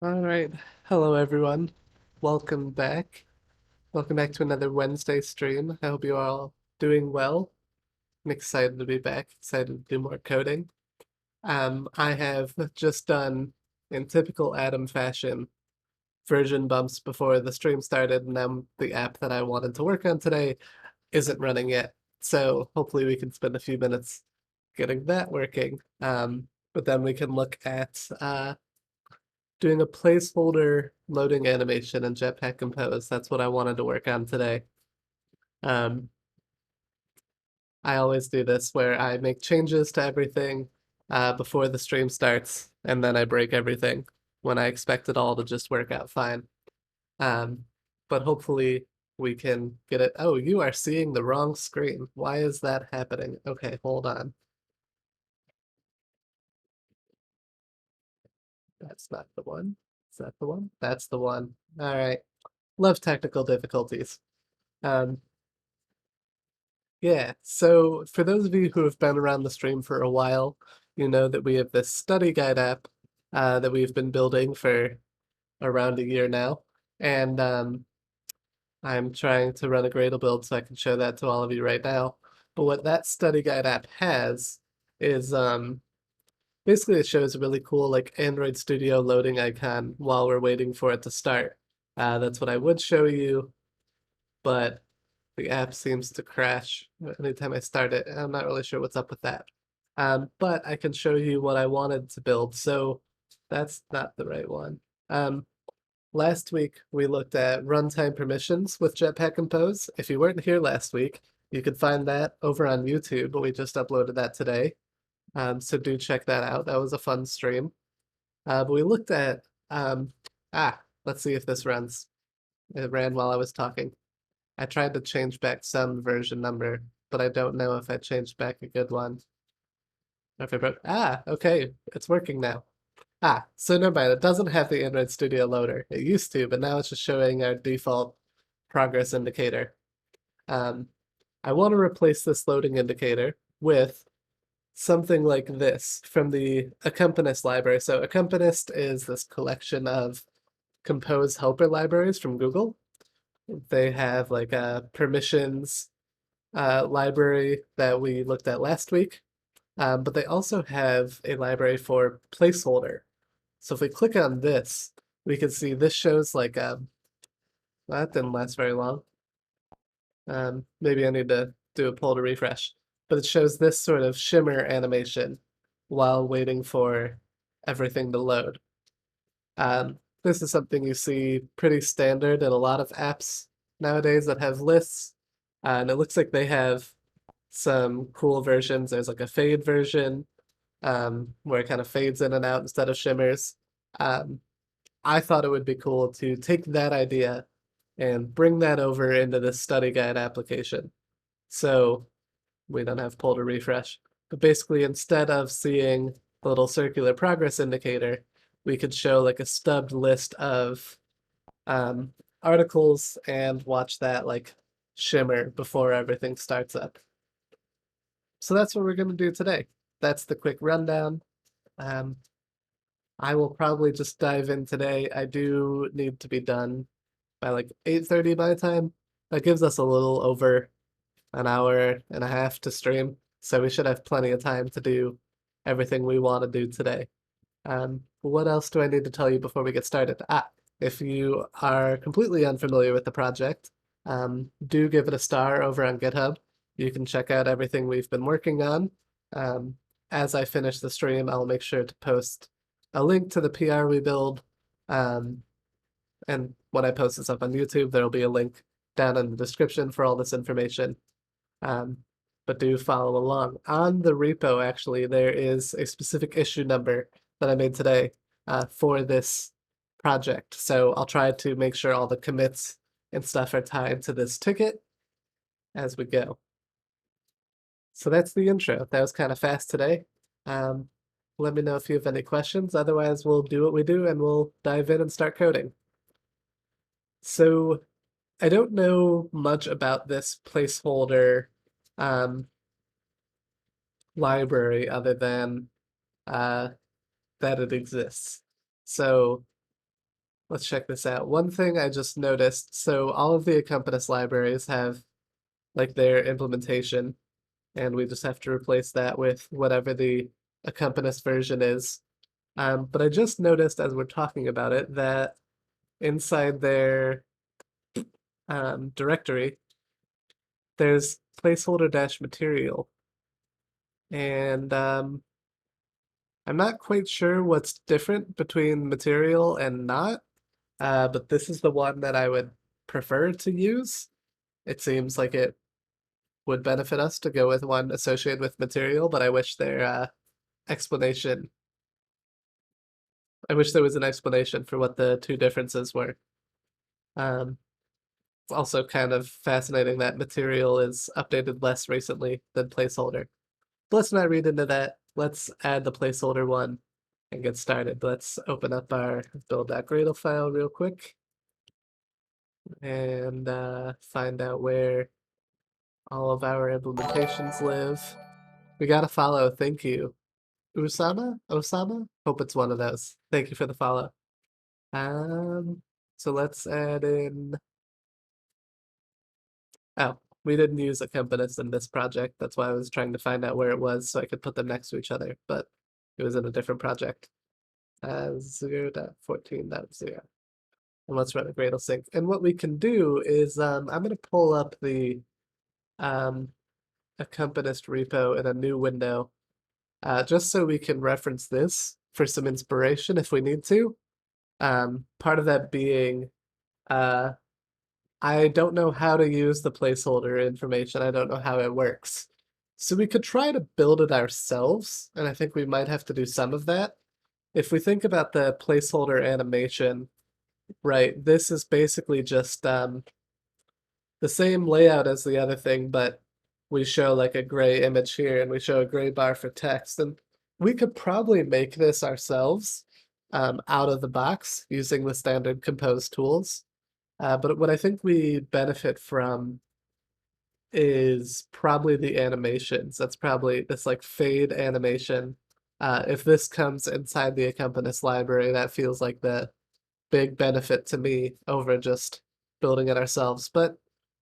All right. Hello, everyone. Welcome back. Welcome back to another Wednesday stream. I hope you are all doing well. I'm excited to be back, excited to do more coding. I have just done, in typical Adam fashion, version bumps before the stream started, and now the app that I wanted to work on today isn't running yet. So hopefully we can spend a few minutes getting that working. But then we can look at doing a placeholder loading animation in Jetpack Compose. That's what I wanted to work on today. Um, I always do this where I make changes to everything before the stream starts, and then I break everything when I expect it all to just work out fine. Um, but hopefully we can get it. Oh, you are seeing the wrong screen. Why is that happening? Okay, hold on. That's not the one. Is that the one? That's the one. All right. Love technical difficulties. Um, Yeah, so for those of you who have been around the stream for a while, you know that we have this study guide app that we've been building for around a year now. And I'm trying to run a Gradle build so I can show that to all of you right now. But what that study guide app has is basically it shows a really cool like Android Studio loading icon while we're waiting for it to start. That's what I would show you, but the app seems to crash anytime I start it. I'm not really sure what's up with that. But I can show you what I wanted to build. So that's not the right one. Um, Last week we looked at runtime permissions with Jetpack Compose. If you weren't here last week, you could find that over on YouTube, but we just uploaded that today. So do check that out. That was a fun stream. But we looked at um, let's see if this runs. It ran while I was talking. I tried to change back some version number, but I don't know if I changed back a good one. If I broke, okay, it's working now. So never mind, it doesn't have the Android Studio loader. It used to, but now it's just showing our default progress indicator. Um, I want to replace this loading indicator with something like this from the Accompanist library. So Accompanist is this collection of Compose helper libraries from Google. They have like a permissions library that we looked at last week, but they also have a library for Placeholder. So if we click on this, we can see this shows like that didn't last very long. Maybe I need to do a pull to refresh, but it shows this sort of shimmer animation while waiting for everything to load. This is something you see pretty standard in a lot of apps nowadays that have lists, and it looks like they have some cool versions. There's like a fade version where it kind of fades in and out instead of shimmers. Um, I thought it would be cool to take that idea and bring that over into this study guide application. So we don't have pull to refresh. But basically, instead of seeing the little circular progress indicator, we could show like a stubbed list of um, articles and watch that like shimmer before everything starts up. So that's what we're going to do today. That's the quick rundown. Um, I will probably just dive in today. I do need to be done by like 8:30 my time. That gives us a little over an hour and a half to stream, so we should have plenty of time to do everything we want to do today. What else do I need to tell you before we get started? If you are completely unfamiliar with the project, do give it a star over on GitHub. You can check out everything we've been working on. Um, as I finish the stream, I'll make sure to post a link to the PR we build. Um, and when I post this up on YouTube, there'll be a link down in the description for all this information. Um, but do follow along. On the repo, actually, there is a specific issue number that I made today for this project. So I'll try to make sure all the commits and stuff are tied to this ticket as we go. So that's the intro. That was kind of fast today. Um, Let me know if you have any questions. Otherwise, we'll do what we do and we'll dive in and start coding. So I don't know much about this placeholder um, library other than uh, that it exists. So let's check this out. One thing I just noticed, so all of the Accompanist libraries have like their implementation, and we just have to replace that with whatever the Accompanist version is. But I just noticed as we're talking about it that inside their directory, there's placeholder dash material. And I'm not quite sure what's different between material and not, but this is the one that I would prefer to use. It seems like it would benefit us to go with one associated with material, but I wish their explanation, I wish there was an explanation for what the two differences were. Um, it's also kind of fascinating that material is updated less recently than placeholder. But let's not read into that. Let's add the placeholder one and get started. Let's open up our build.gradle file real quick and find out where all of our implementations live. We got a follow, thank you. Usama? Osama? Hope it's one of those. Thank you for the follow. So let's add in. Oh, we didn't use Accompanist in this project. That's why I was trying to find out where it was so I could put them next to each other, but it was in a different project. 0.14.0. And let's run a Gradle sync. And what we can do is I'm going to pull up the Accompanist repo in a new window, just so we can reference this for some inspiration if we need to. Part of that being, I don't know how to use the placeholder information. I don't know how it works. So we could try to build it ourselves, and I think we might have to do some of that. If we think about the placeholder animation, right, this is basically just the same layout as the other thing, but we show like a gray image here and we show a gray bar for text. And we could probably make this ourselves out of the box using the standard Compose tools. But what I think we benefit from is probably the animations. That's probably this like fade animation. If this comes inside the Accompanist library, that feels like the big benefit to me over just building it ourselves. But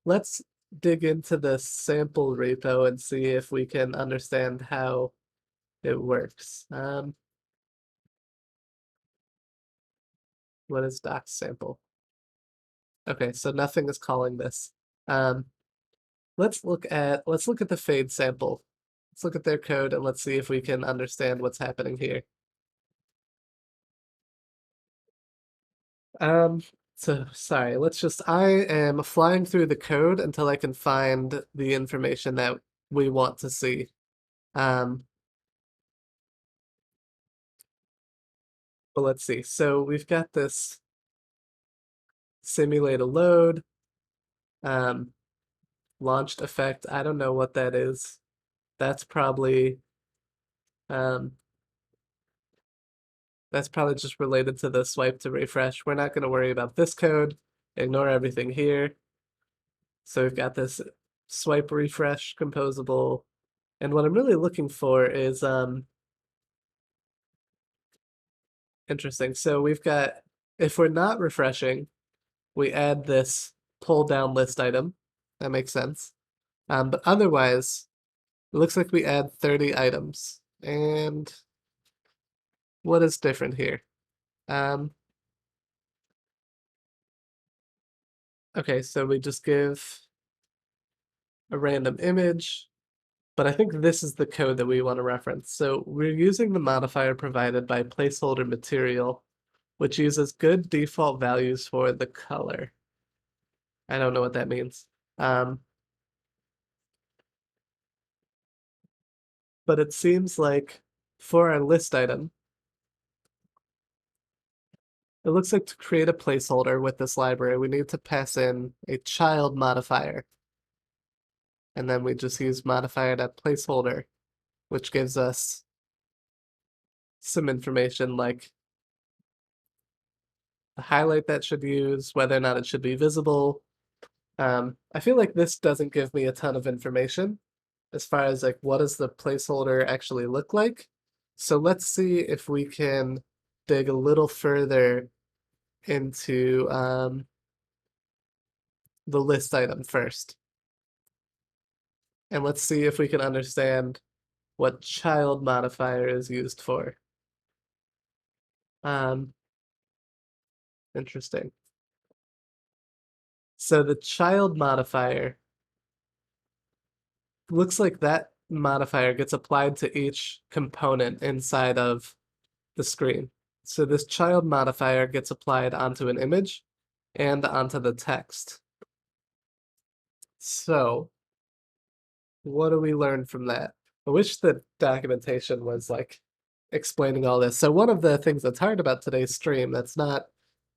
let's dig into the sample repo and see if we can understand how it works. What is doc sample? Okay, so nothing is calling this. Um, let's look at the fade sample. Let's look at their code and let's see if we can understand what's happening here. So sorry, I am flying through the code until I can find the information that we want to see. But let's see. So we've got this simulate a load, um, launched effect. I don't know what that is. That's probably um, just related to the swipe to refresh. We're not going to worry about this code. Ignore everything here. So we've got this swipe refresh composable. And what I'm really looking for is interesting. So we've got, if we're not refreshing, we add this pull down list item. That makes sense. But otherwise, it looks like we add 30 items. And what is different here? Okay, so we just give a random image, but I think this is the code that we want to reference. So we're using the modifier provided by placeholder material, which uses good default values for the color. I don't know what that means. But it seems like for our list item, it looks like to create a placeholder with this library, we need to pass in a child modifier. And then we just use modifier.placeholder, which gives us some information like the highlight that should use, whether or not it should be visible. I feel like this doesn't give me a ton of information as far as like what does the placeholder actually look like. So let's see if we can dig a little further into the list item first. And let's see if we can understand what child modifier is used for. Um, Interesting. So the child modifier looks like that modifier gets applied to each component inside of the screen. So this child modifier gets applied onto an image and onto the text. So what do we learn from that? I wish the documentation was like explaining all this. So one of the things that's hard about today's stream that's not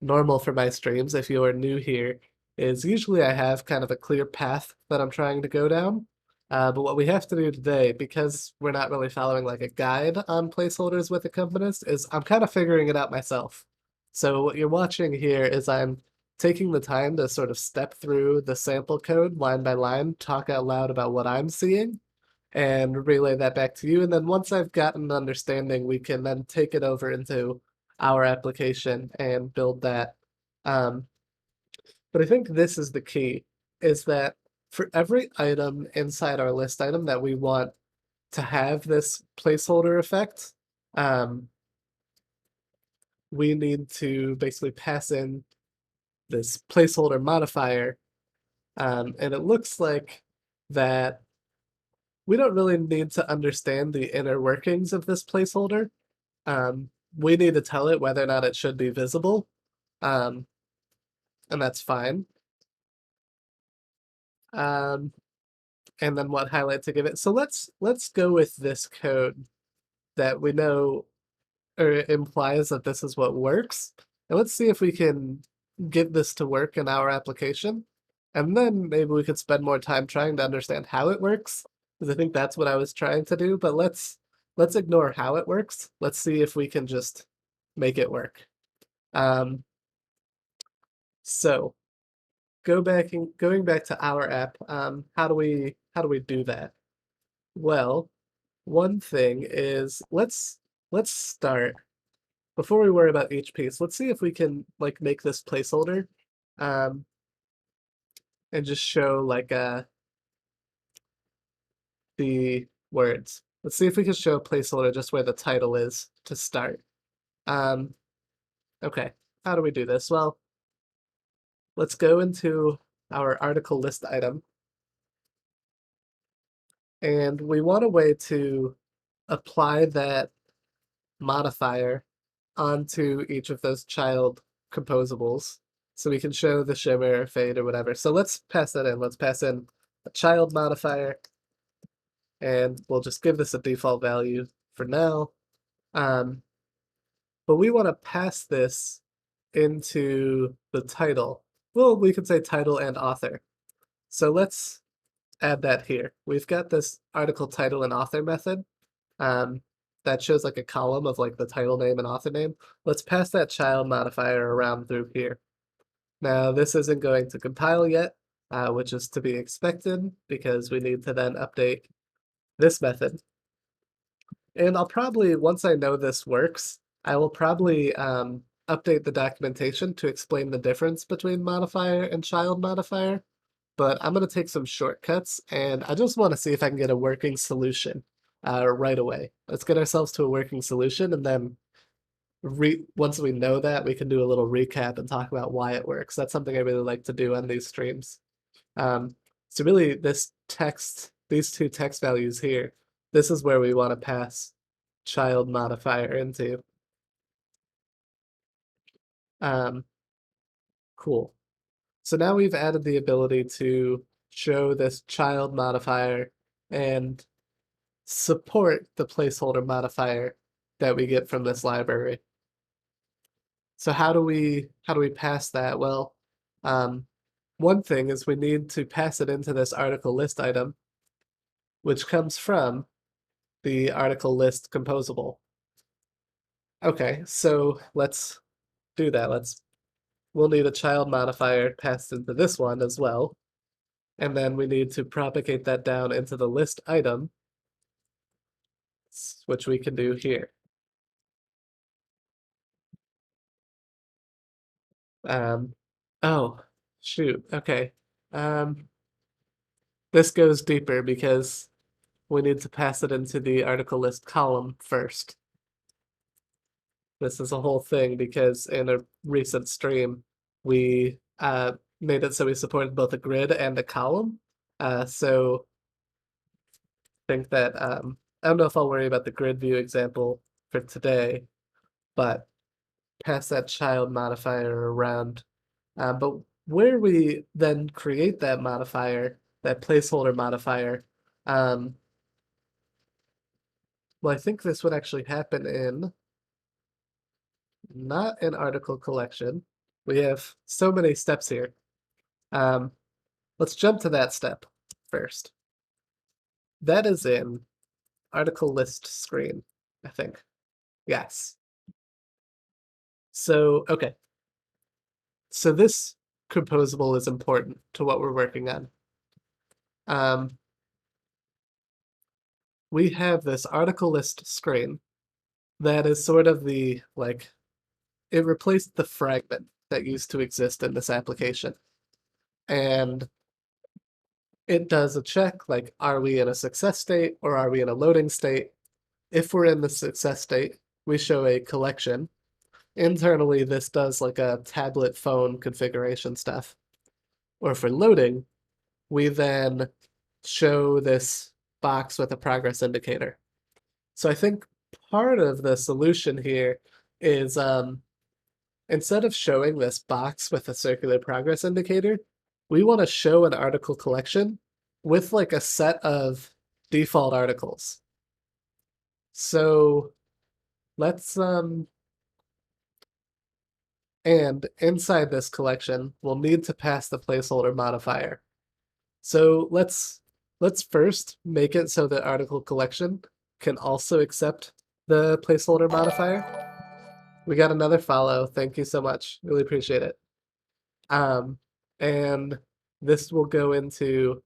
normal for my streams, if you are new here, is usually I have kind of a clear path that I'm trying to go down. But what we have to do today, because we're not really following like a guide on placeholders with Accompanist, is I'm kind of figuring it out myself. So what you're watching here is I'm taking the time to sort of step through the sample code line by line, talk out loud about what I'm seeing, and relay that back to you. And then once I've gotten an understanding, we can then take it over into our application and build that. But I think this is the key, is that for every item inside our list item that we want to have this placeholder effect, we need to basically pass in this placeholder modifier. And it looks like that we don't really need to understand the inner workings of this placeholder. We need to tell it whether or not it should be visible, and that's fine. And then what highlight to give it. So let's go with this code that we know or implies that this is what works. And let's see if we can get this to work in our application. And then maybe we could spend more time trying to understand how it works, because I think that's what I was trying to do. But let's ignore how it works. Let's see if we can just make it work. So going back to our app, how do we do that? Well, one thing is let's start before we worry about each piece. Let's see if we can like make this placeholder, um, and just show like the words. Let's see if we can show a placeholder just where the title is to start. Um, okay, how do we do this? Well, let's go into our article list item, and we want a way to apply that modifier onto each of those child composables so we can show the shimmer, fade, or whatever. So let's pass that in. Let's pass in a child modifier, and we'll just give this a default value for now. But we want to pass this into the title. Well, we could say title and author. So let's add that here. We've got this article title and author method. That shows like a column of like the title name and author name. Let's pass that child modifier around through here. Now this isn't going to compile yet, which is to be expected because we need to then update this method. And I'll probably, once I know this works, I will probably update the documentation to explain the difference between modifier and child modifier. But I'm going to take some shortcuts, and I just want to see if I can get a working solution right away. Let's get ourselves to a working solution, and then once we know that, we can do a little recap and talk about why it works. That's something I really like to do on these streams. So really, this text, these two text values here, this is where we want to pass child modifier into. Cool. So now we've added the ability to show this child modifier and support the placeholder modifier that we get from this library. So how do we pass that? Well, one thing is we need to pass it into this article list item, which comes from the article list composable. Okay, so let's do that. We'll need a child modifier passed into this one as well. And then we need to propagate that down into the list item, which we can do here. Oh, shoot. Okay. Um, this goes deeper because we need to pass it into the article list column first. This is a whole thing because in a recent stream, we made it so we supported both a grid and a column. So I think that I don't know if I'll worry about the grid view example for today, but pass that child modifier around. But where we then create that modifier, that placeholder modifier, um, well, I think this would actually happen in not an article collection. We have so many steps here. Um, let's jump to that step first. That is in article list screen, I think. Yes. So, okay. So this composable is important to what we're working on. Um, we have this article list screen that is sort of the, like, it replaced the fragment that used to exist in this application. And it does a check, like, are we in a success state or are we in a loading state? If we're in the success state, we show a collection. Internally, this does like a tablet phone configuration stuff. Or for loading, we then show this box with a progress indicator. So I think part of the solution here is instead of showing this box with a circular progress indicator, we want to show an article collection with like a set of default articles. So let's and inside this collection, we'll need to pass the placeholder modifier. So let's first make it so that article collection can also accept the placeholder modifier. We got another follow. Thank you so much. Really appreciate it. And this will go into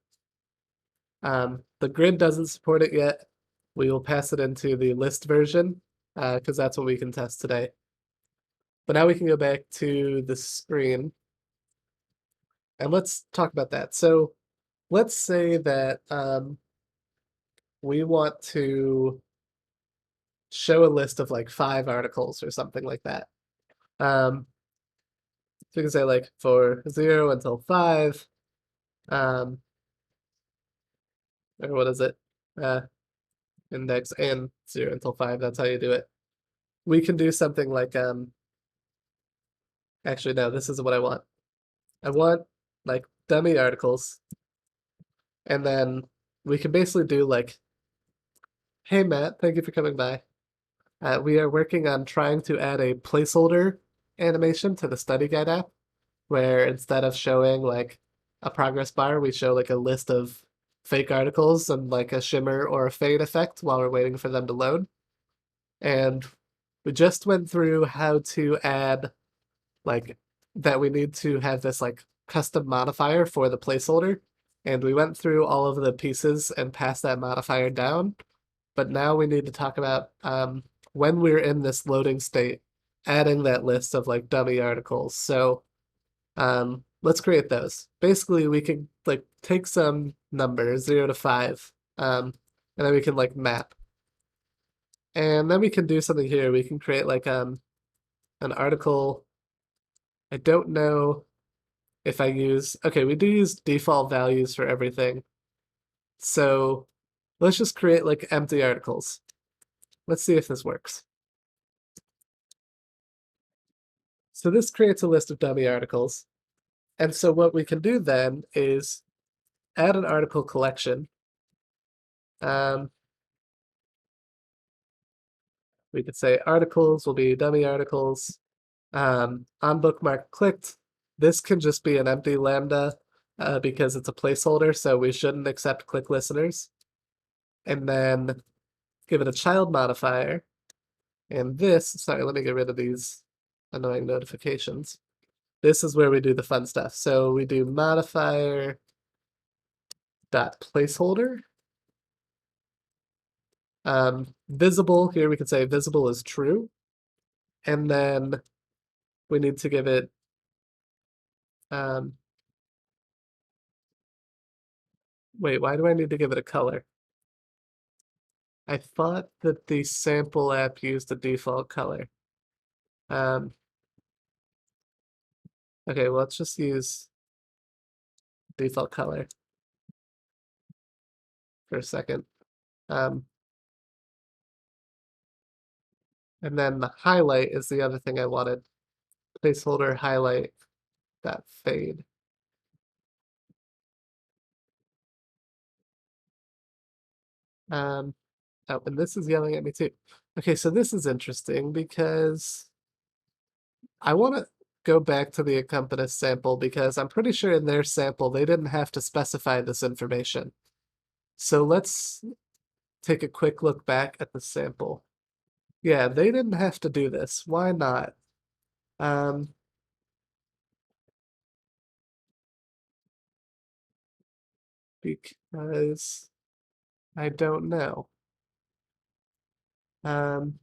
the grid doesn't support it yet. We will pass it into the list version because that's what we can test today. But now we can go back to the screen and let's talk about that. So let's say that we want to show a list of like 5 articles or something like that. So we can say like for 0 until 5, or what is it? Index and 0 until 5, that's how you do it. We can do something like, actually, no, this isn't what I want. I want like dummy articles, and then we can basically do like, hey Matt, thank you for coming by. We are working on trying to add a placeholder animation to the study guide app, where instead of showing like a progress bar, we show like a list of fake articles and like a shimmer or a fade effect while we're waiting for them to load. And we just went through how to add like that we need to have this like custom modifier for the placeholder. And we went through all of the pieces and passed that modifier down. But now we need to talk about when we're in this loading state, adding that list of like dummy articles. So let's create those. Basically, we can like take some number 0 to 5, and then we can like map. And then we can do something here. We can create like an article. I don't know if I use, okay, we do use default values for everything. So let's just create like empty articles. Let's see if this works. So this creates a list of dummy articles. And so what we can do then is add an article collection. We could say articles will be dummy articles. On bookmark clicked, this can just be an empty lambda because it's a placeholder, so we shouldn't accept click listeners. And then give it a child modifier. And this, sorry, let me get rid of these annoying notifications. This is where we do the fun stuff. So we do modifier dot placeholder. Visible, here we can say visible is true. And then we need to give it Um, wait, why do I need to give it a color? I thought that the sample app used the default color. Um, okay, well, let's just use default color for a second. Um, and then the highlight is the other thing I wanted. Placeholder highlight that fade. Um, oh, and this is yelling at me too. Okay, so this is interesting because I want to go back to the Accompanist sample because I'm pretty sure in their sample they didn't have to specify this information. So let's take a quick look back at the sample. Yeah, they didn't have to do this. Why not? Um, because I don't know. Um,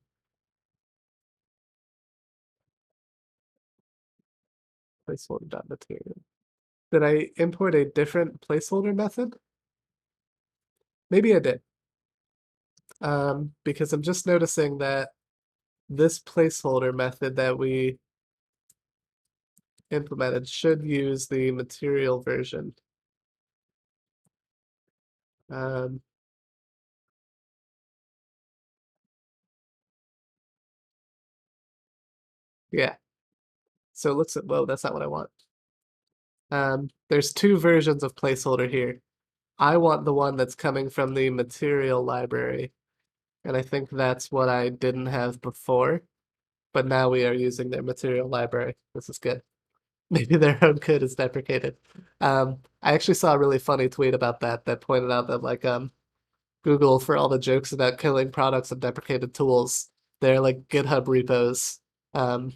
placeholder.material. Did I import a different placeholder method? Maybe I did. Because I'm just noticing that this placeholder method that we implemented should use the material version. Um, yeah. So it looks at, whoa, that's not what I want. There's two versions of placeholder here. I want the one that's coming from the material library, and I think that's what I didn't have before, but now we are using their material library. This is good. Maybe their own code is deprecated. I actually saw a really funny tweet about that that pointed out that like Google, for all the jokes about killing products and deprecated tools, their like GitHub repos um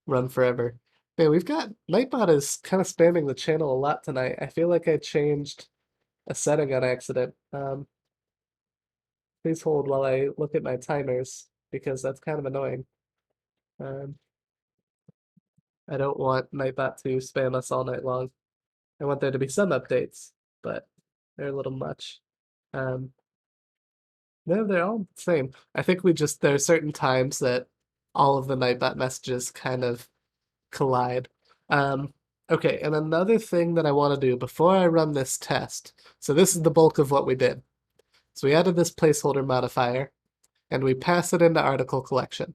run forever. Man, we've got Nightbot is kind of spamming the channel a lot tonight. I feel like I changed a setting on accident. Please hold while I look at my timers because that's kind of annoying. Um, I don't want Nightbot to spam us all night long. I want there to be some updates, but they're a little much. Um, no, they're all the same. I think we just, there are certain times that all of the Nightbot messages kind of collide. Okay, and another thing that I want to do before I run this test, so this is the bulk of what we did. So we added this placeholder modifier, and we pass it into article collection.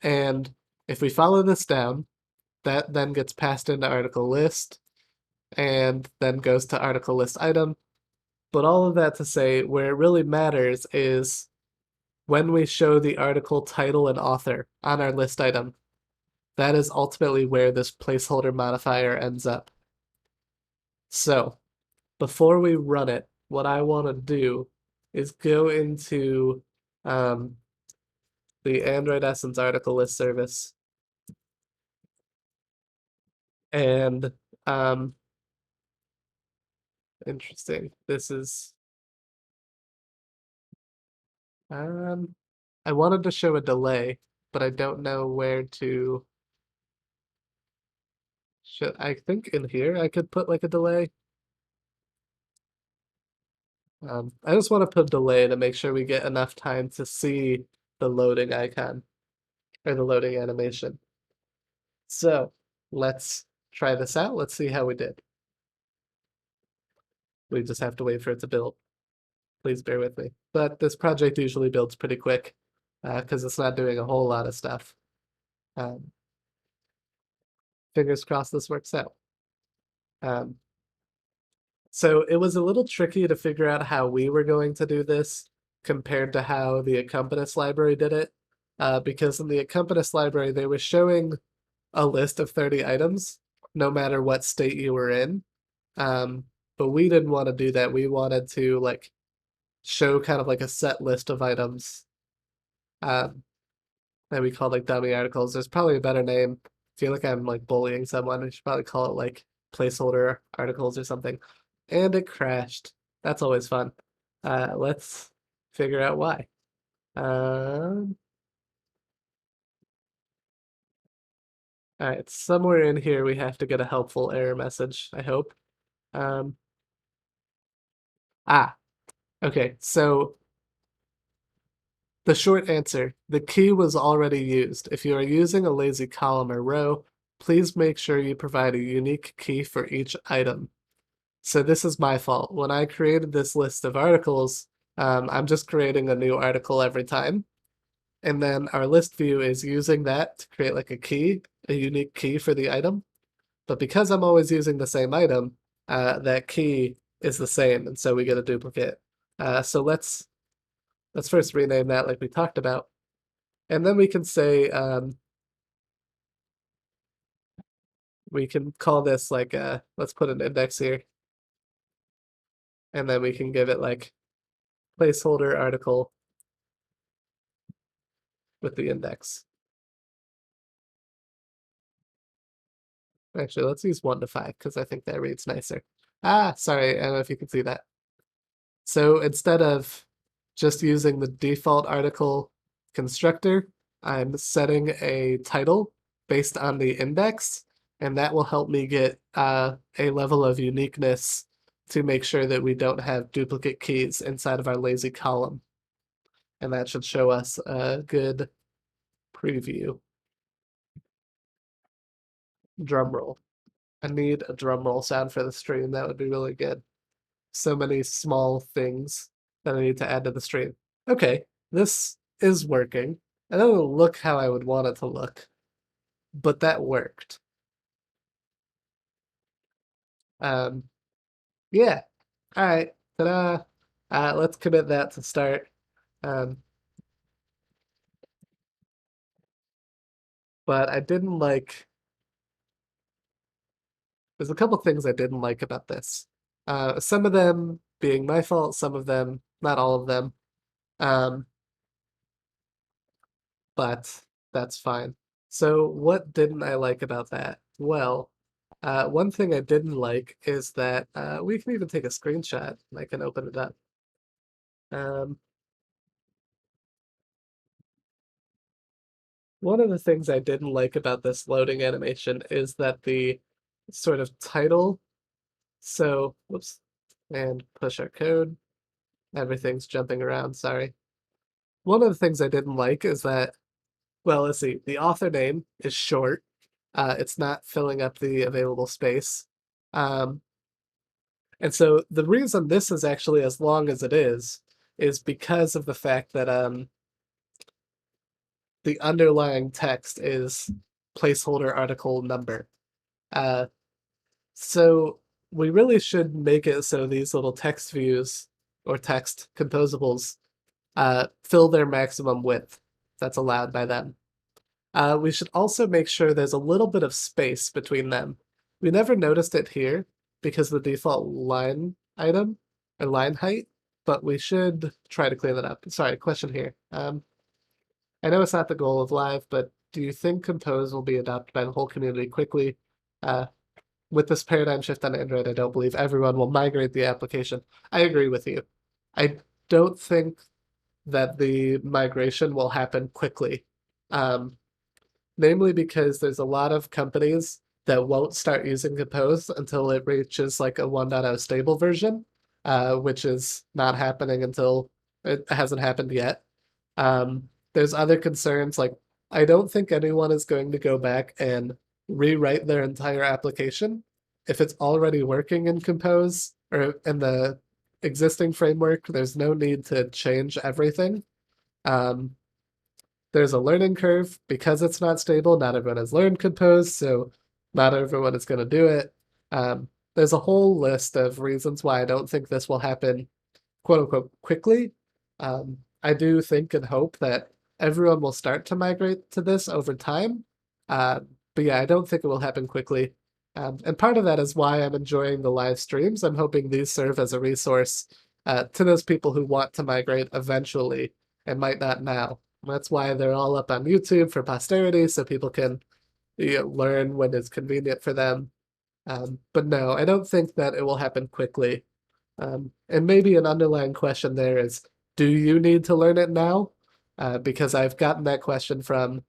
And if we follow this down, that then gets passed into article list, and then goes to article list item. But all of that to say, where it really matters is when we show the article title and author on our list item. That is ultimately where this placeholder modifier ends up. So before we run it, what I want to do is go into um, the Android Essence article list service and interesting. This is um, I wanted to show a delay, but I don't know where to. Should I think in here I could put like a delay? I just want to put delay to make sure we get enough time to see the loading icon or the loading animation. So let's try this out. Let's see how we did. We just have to wait for it to build. Please bear with me. But this project usually builds pretty quick because it's not doing a whole lot of stuff. Um, fingers crossed this works out. Um, so it was a little tricky to figure out how we were going to do this compared to how the Accompanist library did it. Because in the Accompanist library, they were showing a list of 30 items, no matter what state you were in. But we didn't want to do that. We wanted to like show kind of like a set list of items um, that we call like dummy articles. There's probably a better name. I feel like I'm like bullying someone. We should probably call it like placeholder articles or something. And it crashed. That's always fun. Let's figure out why. Um, All right, somewhere in here we have to get a helpful error message, I hope. Um, ah, okay, so the short answer, the key was already used. If you are using a lazy column or row, please make sure you provide a unique key for each item. So this is my fault. When I created this list of articles, I'm just creating a new article every time. And then our list view is using that to create like a key, a unique key for the item. But because I'm always using the same item, that key is the same, and so we get a duplicate. So let's first rename that like we talked about. And then we can say, we can call this like, let's put an index here. And then we can give it like placeholder article with the index. Actually, let's use 1 to 5 because I think that reads nicer. Ah, sorry, I don't know if you can see that. So instead of just using the default article constructor, I'm setting a title based on the index, and that will help me get a level of uniqueness to make sure that we don't have duplicate keys inside of our lazy column. And that should show us a good preview. Drum roll. I need a drum roll sound for the stream. That would be really good. So many small things that I need to add to the stream. Okay, this is working. It doesn't look how I would want it to look, but that worked. Um, yeah. All right. Ta-da. Let's commit that to start. Um, but I didn't like. There's a couple things I didn't like about this. Some of them being my fault, some of them, not all of them. Um, but that's fine. So what didn't I like about that? Well, one thing I didn't like is that we can even take a screenshot and I can open it up. Um, One of the things I didn't like about this loading animation is that the sort of title, so, whoops, and push our code. Everything's jumping around, sorry. One of the things I didn't like is that, well, let's see, the author name is short. It's not filling up the available space. Um, and so the reason this is actually as long as it is because of the fact that the underlying text is placeholder article number. Uh, so we really should make it so these little text views or text composables fill their maximum width that's allowed by them. We should also make sure there's a little bit of space between them. We never noticed it here because the default line item or line height, but we should try to clean that up. Sorry, question here. I know it's not the goal of live, but do you think Compose will be adopted by the whole community quickly? Uh, with this paradigm shift on Android, I don't believe everyone will migrate the application. I agree with you. I don't think that the migration will happen quickly. Namely because there's a lot of companies that won't start using Compose until it reaches like a 1.0 stable version, which is not happening until it hasn't happened yet. There's other concerns like I don't think anyone is going to go back and rewrite their entire application if it's already working in Compose or in the existing framework. There's no need to change everything. Um, there's a learning curve because it's not stable. Not everyone has learned Compose, so not everyone is going to do it. There's a whole list of reasons why I don't think this will happen, quote unquote, quickly. I do think and hope that everyone will start to migrate to this over time. But yeah, I don't think it will happen quickly. And part of that is why I'm enjoying the live streams. I'm hoping these serve as a resource to those people who want to migrate eventually and might not now. That's why they're all up on YouTube for posterity, so people can learn when it's convenient for them. But no, I don't think that it will happen quickly. And maybe an underlying question there is, do you need to learn it now? Because I've gotten that question from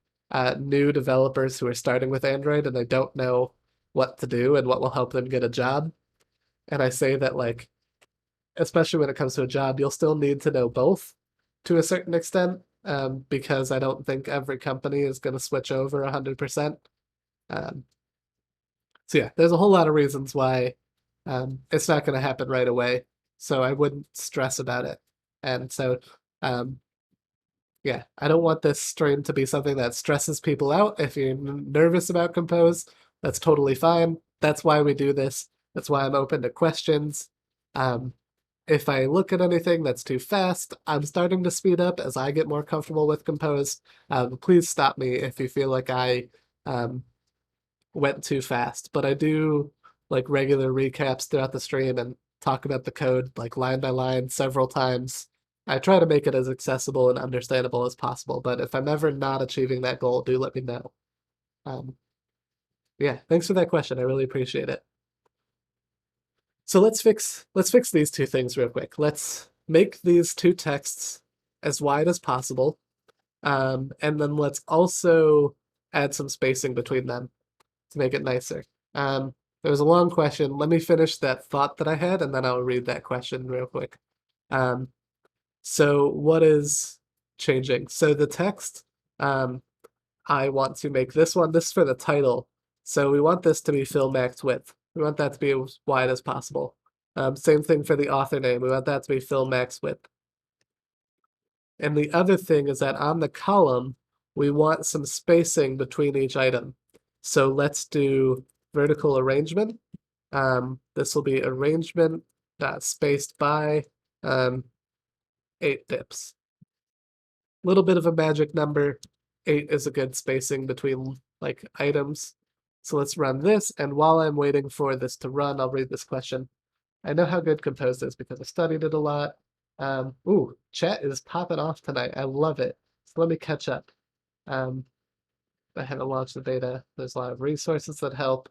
new developers who are starting with Android and they don't know what to do and what will help them get a job. And I say that, like, especially when it comes to a job, you'll still need to know both to a certain extent, because I don't think every company is going to switch over 100%. Um, so yeah, there's a whole lot of reasons why it's not going to happen right away. So I wouldn't stress about it. And so, um, yeah, I don't want this stream to be something that stresses people out. If you're nervous about Compose, that's totally fine. That's why we do this. That's why I'm open to questions. Um, if I look at anything that's too fast, I'm starting to speed up as I get more comfortable with Compose. Please stop me if you feel like I um, went too fast. But I do like regular recaps throughout the stream and talk about the code like line by line several times. I try to make it as accessible and understandable as possible, but if I'm ever not achieving that goal, do let me know. Um, yeah, thanks for that question. I really appreciate it. So let's fix these two things real quick. Let's make these two texts as wide as possible. And then let's also add some spacing between them to make it nicer. There was a long question. Let me finish that thought that I had, and then I'll read that question real quick. Um, so what is changing? So the text, I want to make this one, this is for the title. So we want this to be fill max width. We want that to be as wide as possible. Same thing for the author name. We want that to be fill max width. And the other thing is that on the column, we want some spacing between each item. So let's do vertical arrangement. This will be arrangement dot spaced by 8 pips. Little bit of a magic number. 8 is a good spacing between like items. So let's run this, and while I'm waiting for this to run, I'll read this question. I know how good Compose is because I studied it a lot. Ooh, chat is popping off tonight. I love it. So let me catch up. I haven't launched the beta. There's a lot of resources that help.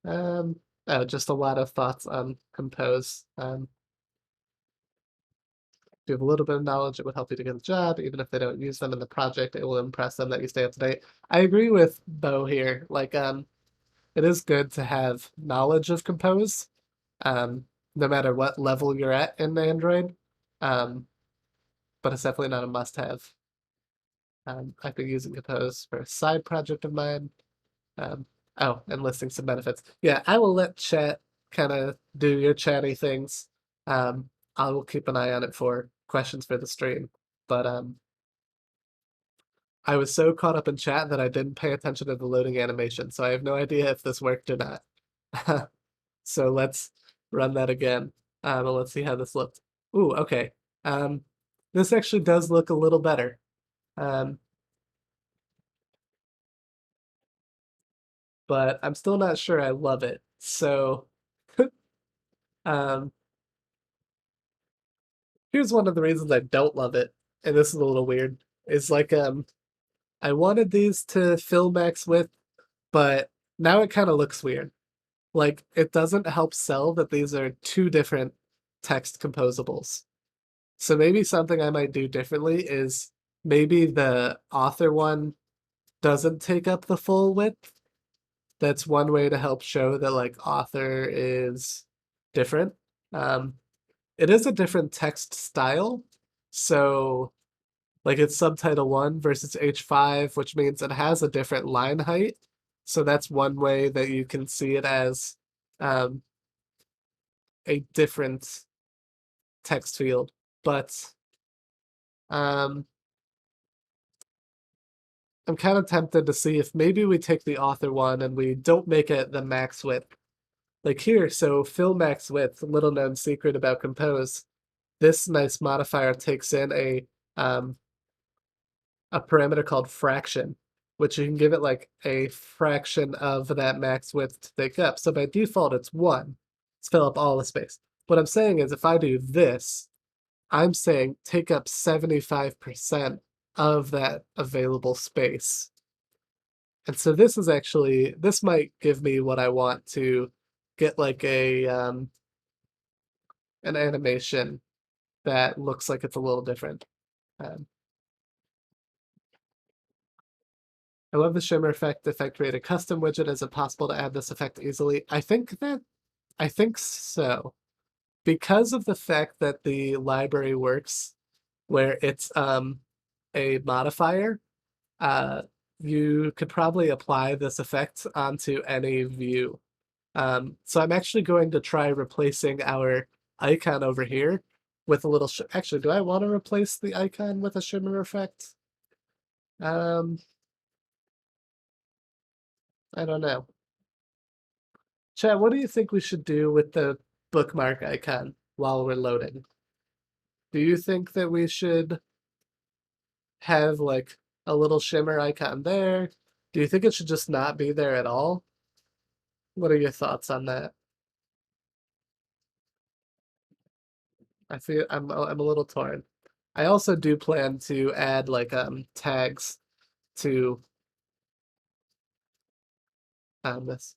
Oh, just a lot of thoughts on Compose. If you have a little bit of knowledge, it would help you to get a job. Even if they don't use them in the project, it will impress them that you stay up to date. I agree with Bo here. Like, it is good to have knowledge of Compose, no matter what level you're at in Android. But it's definitely not a must-have. I've been using Compose for a side project of mine. Oh, and listing some benefits. Yeah, I will let chat kind of do your chatty things. I will keep an eye on it for questions for the stream. But I was so caught up in chat that I didn't pay attention to the loading animation, so I have no idea if this worked or not. So let's run that again. And let's see how this looked. Ooh, okay. This actually does look a little better. But I'm still not sure I love it. So um, here's one of the reasons I don't love it, and this is a little weird. Is like I wanted these to fill max width, but now it kind of looks weird. Like it doesn't help sell that these are two different text composables. So maybe something I might do differently is maybe the author one doesn't take up the full width. That's one way to help show that like author is different. Um, it is a different text style. So like it's subtitle 1 versus H5, which means it has a different line height. So that's one way that you can see it as um, a different text field. But um, I'm kind of tempted to see if maybe we take the author one and we don't make it the max width. Like here, so fill max width, little known secret about Compose. This nice modifier takes in a parameter called fraction, which you can give it like a fraction of that max width to take up. So by default, it's 1. Let's fill up all the space. What I'm saying is if I do this, I'm saying take up 75% of that available space. And so this is actually, this might give me what I want to get like an animation that looks like it's a little different. Um, I love the shimmer effect. Effect create a custom widget. Is it possible to add this effect easily? I think so. Because of the fact that the library works where it's a modifier, uh you could probably apply this effect onto any view. So I'm actually going to try replacing our icon over here with a little actually, do I want to replace the icon with a shimmer effect? Um, I don't know. Chad, what do you think we should do with the bookmark icon while we're loading? Do you think that we should have like a little shimmer icon there? Do you think it should just not be there at all? What are your thoughts on that? I feel I'm a little torn. I also do plan to add like tags to this.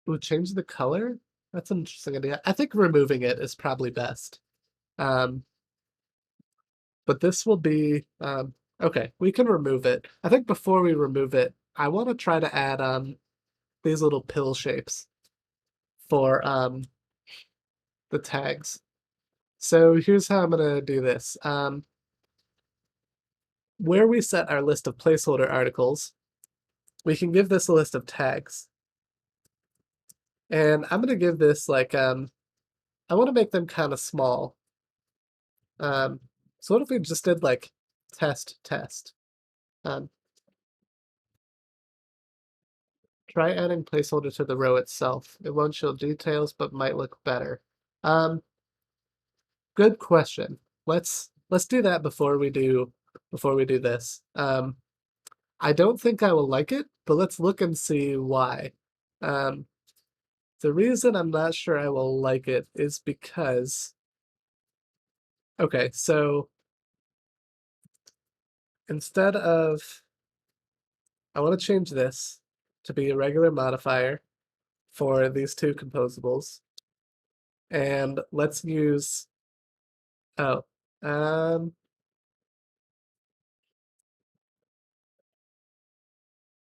Ooh, change the color? That's an interesting idea. I think removing it is probably best. Um, but this will be okay, we can remove it. I think before we remove it, I want to try to add these little pill shapes for the tags. So here's how I'm gonna do this. Where we set our list of placeholder articles, we can give this a list of tags. And I'm gonna give this like I want to make them kind of small. Um, so what if we just did like test? Um, Try adding placeholder to the row itself. It won't show details, but might look better. Um, Good question. Let's do that before we do this. I don't think I will like it, but let's look and see why. Um, the reason I'm not sure I will like it is because okay, so instead of I want to change this to be a regular modifier for these two composables. And let's use, oh, um,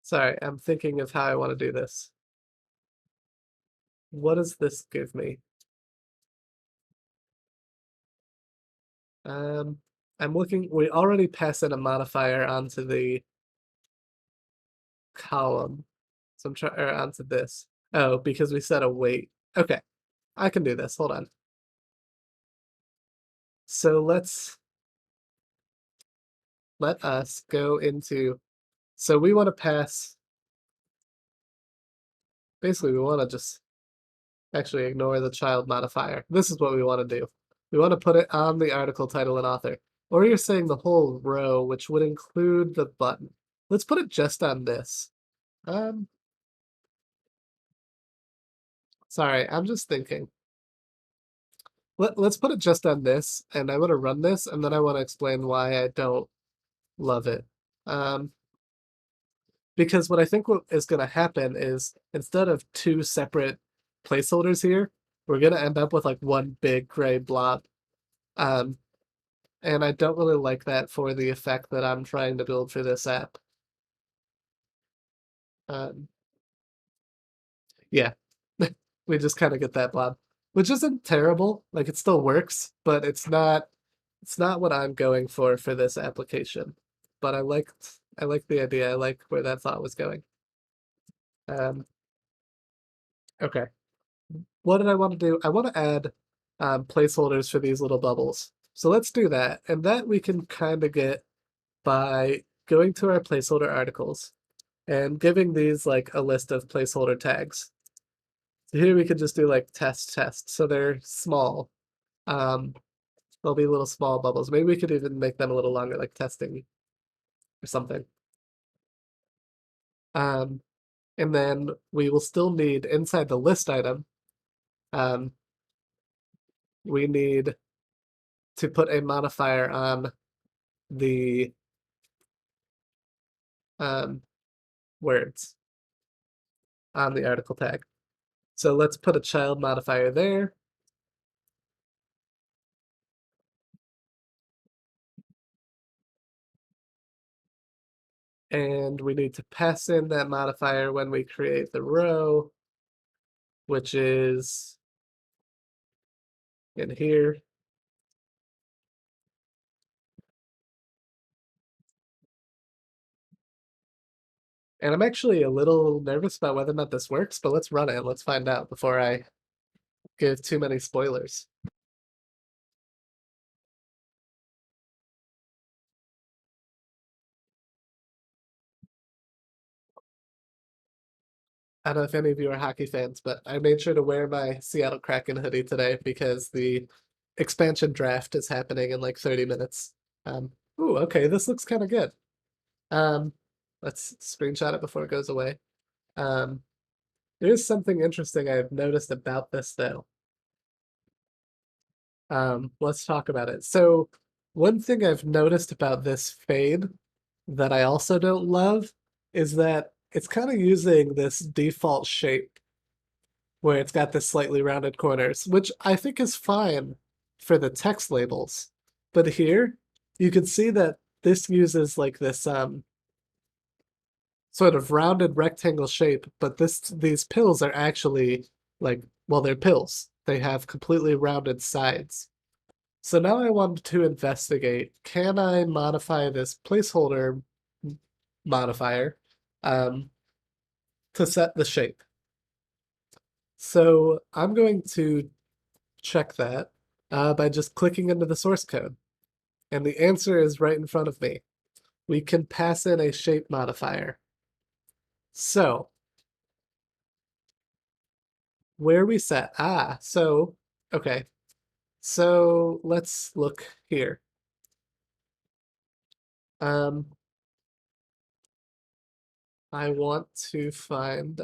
sorry, I'm thinking of how I want to do this. What does this give me? Um, I'm looking, we already pass in a modifier onto the column. So I'm trying, or onto this. Oh, because we set a weight. Okay, I can do this. Hold on. So let us go into, so we want to pass, basically we want to just actually ignore the child modifier. This is what we want to do. We want to put it on the article title and author. Or you're saying the whole row, which would include the button. Let's put it just on this. Um, Sorry, I'm just thinking. Let's put it just on this, and I want to run this, and then I want to explain why I don't love it. Um, because what I think what is going to happen is instead of two separate placeholders here, we're going to end up with like one big gray blob. Um, and I don't really like that for the effect that I'm trying to build for this app. Um, yeah, we just kind of get that blob, which isn't terrible. Like it still works, but it's not what I'm going for this application. But I liked the idea. I like where that thought was going. Um, okay, what did I want to do? I want to add placeholders for these little bubbles. So let's do that, and that we can kind of get by going to our placeholder articles and giving these like a list of placeholder tags. So here we could just do like test. So they're small. Um, they'll be little small bubbles. Maybe we could even make them a little longer, like testing or something. Um, and then we will still need inside the list item, um, we need to put a modifier on the um, words on the article tag. So let's put a child modifier there. And we need to pass in that modifier when we create the row, which is in here. And I'm actually a little nervous about whether or not this works, but let's run it. Let's find out before I give too many spoilers. I don't know if any of you are hockey fans, but I made sure to wear my Seattle Kraken hoodie today because the expansion draft is happening in like 30 minutes. Ooh, okay, this looks kind of good. Um, let's screenshot it before it goes away. Um, there is something interesting I've noticed about this though. Let's talk about it. So, one thing I've noticed about this fade that I also don't love is that it's kind of using this default shape where it's got this slightly rounded corners, which I think is fine for the text labels. But here, you can see that this uses like this sort of rounded rectangle shape, but these pills are actually like, well, they're pills. They have completely rounded sides. So now I want to investigate, can I modify this placeholder modifier to set the shape? So I'm going to check that by just clicking into the source code. And the answer is right in front of me. We can pass in a shape modifier. So where we set, okay. So let's look here. I want to find,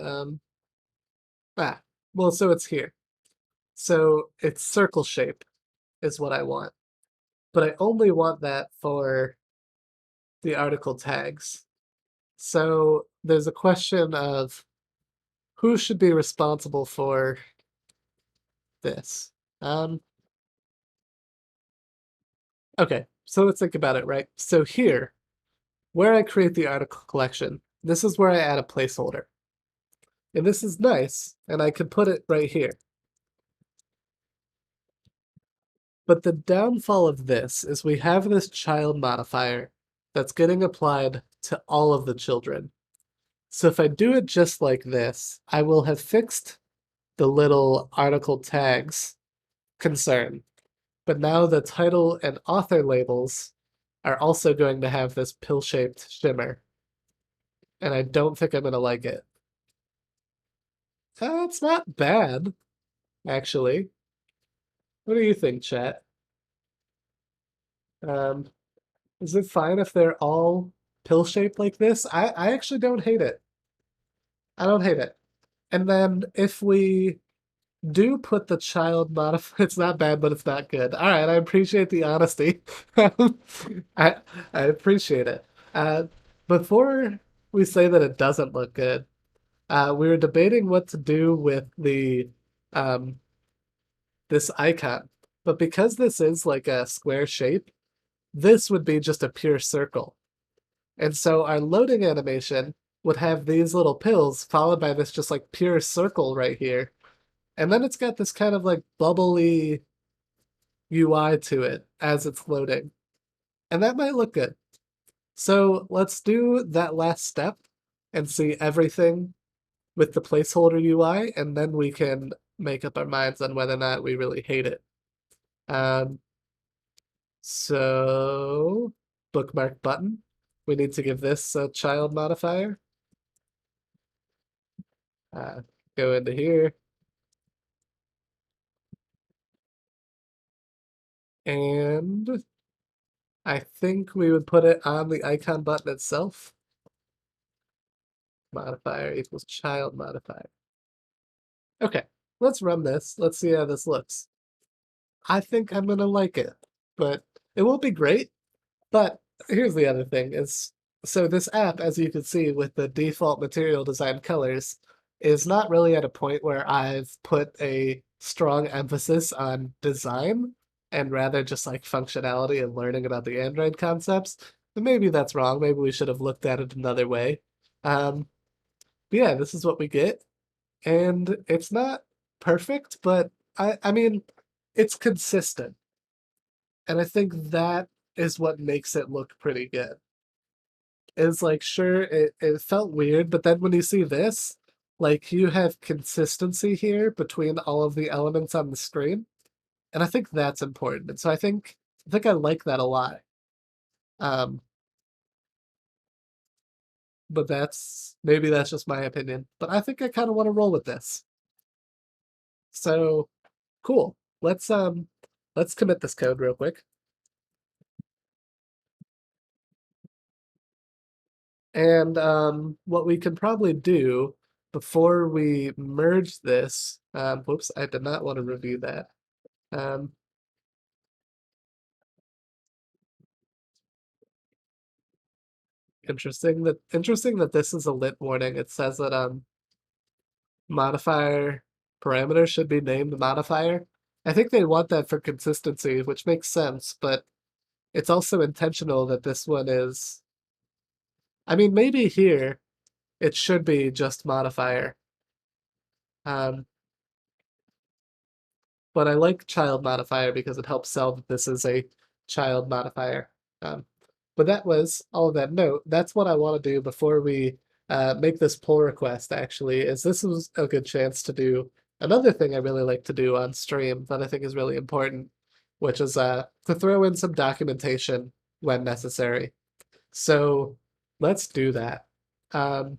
well, so it's here. So it's circle shape is what I want. But I only want that for the article tags. So there's a question of who should be responsible for this. Okay, so let's think about it, right? So here, where I create the article collection, this is where I add a placeholder. And this is nice, and I could put it right here. But the downfall of this is we have this child modifier that's getting applied to all of the children. So if I do it just like this, I will have fixed the little article tags concern. But now the title and author labels are also going to have this pill-shaped shimmer. And I don't think I'm going to like it. It's not bad, actually. What do you think, chat? Um, is it fine if they're all pill-shaped like this? I actually don't hate it. I don't hate it. And then if we do put the child modifier, it's not bad, but it's not good. All right, I appreciate the honesty. I I appreciate it. Uh, before we say that it doesn't look good, we were debating what to do with the um this icon. But because this is like a square shape, this would be just a pure circle. And so our loading animation would have these little pills followed by this just like pure circle right here. And then it's got this kind of like bubbly UI to it as it's loading. And that might look good. So let's do that last step and see everything with the placeholder UI, and then we can make up our minds on whether or not we really hate it. So bookmark button. We need to give this a child modifier. Go into here. And I think we would put it on the icon button itself. Modifier equals child modifier. Okay, let's run this. Let's see how this looks. I think I'm gonna like it, but it won't be great. But here's the other thing is, so this app, as you can see with the default material design colors, is not really at a point where I've put a strong emphasis on design and rather just like functionality and learning about the Android concepts. maybe that's wrong. Maybe we should have looked at it another way. But yeah, this is what we get. And it's not perfect, but I mean, it's consistent. And I think that is what makes it look pretty good. It's like, sure, it felt weird, but then when you see this, like you have consistency here between all of the elements on the screen. And I think that's important. And so I think I like that a lot. Um, but maybe that's just my opinion. But I think I kind of want to roll with this. So cool. Let's commit this code real quick. And what we can probably do before we merge this, whoops, I did not want to review that. Um, interesting that this is a lit warning. It says that modifier parameter should be named modifier. I think they want that for consistency, which makes sense, but it's also intentional that this one is. I mean, maybe here it should be just modifier. Um, but I like child modifier because it helps sell that this is a child modifier. Um, but that was all of that note. That's what I want to do before we make this pull request, actually, is this was a good chance to do another thing I really like to do on stream that I think is really important, which is to throw in some documentation when necessary. So let's do that. Um,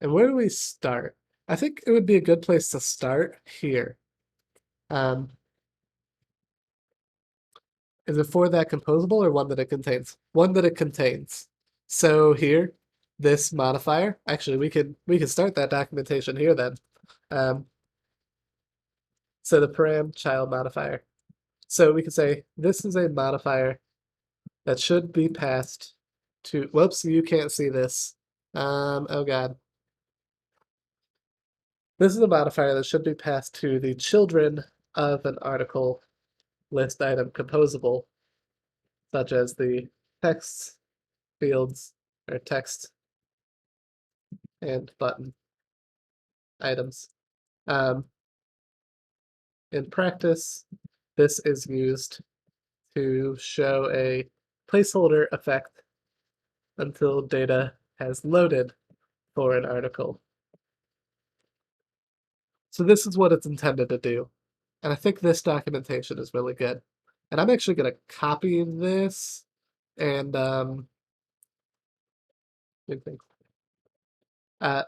and where do we start? I think it would be a good place to start here. Um, Is it for that composable or one that it contains? One that it contains. So here, this modifier, actually we could start that documentation here then. Um, so the param child modifier. So we could say this is a modifier that should be passed to, whoops, you can't see this. Oh God. This is a modifier that should be passed to the children of an article list item composable, such as the text fields or text and button items. Um, in practice, this is used to show a placeholder effect until data has loaded for an article. So this is what it's intended to do. And I think this documentation is really good. And I'm actually going to copy this and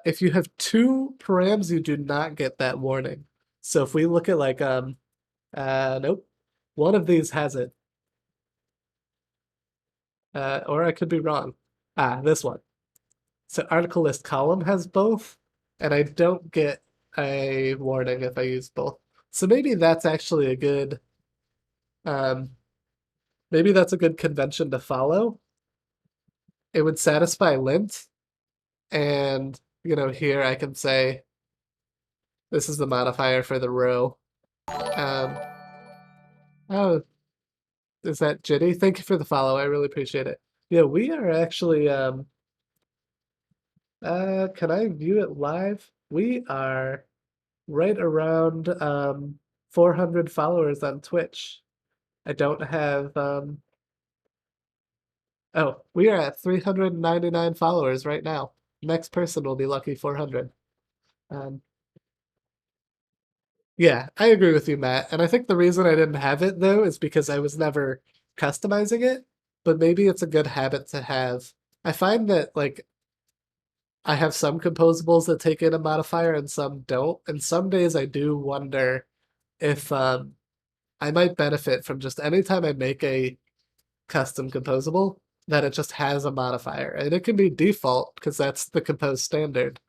if you have two params, you do not get that warning. So if we look at like nope, one of these has it. Or I could be wrong. This one. So article list column has both, and I don't get a warning if I use both. So maybe that's actually a good, um, maybe that's a good convention to follow. It would satisfy lint, and here I can say this is the modifier for the row. Um, oh, is that Jitty? Thank you for the follow. I really appreciate it. Yeah, we are actually can I view it live? We are right around 400 followers on Twitch. I don't have oh, we are at 399 followers right now. Next person will be lucky 400. Um yeah, I agree with you, Matt. And I think the reason I didn't have it though is because I was never customizing it, but maybe it's a good habit to have. I find that like I have some composables that take in a modifier and some don't, and some days I do wonder if I might benefit from just anytime I make a custom composable that it just has a modifier. And it can be default because that's the compose standard.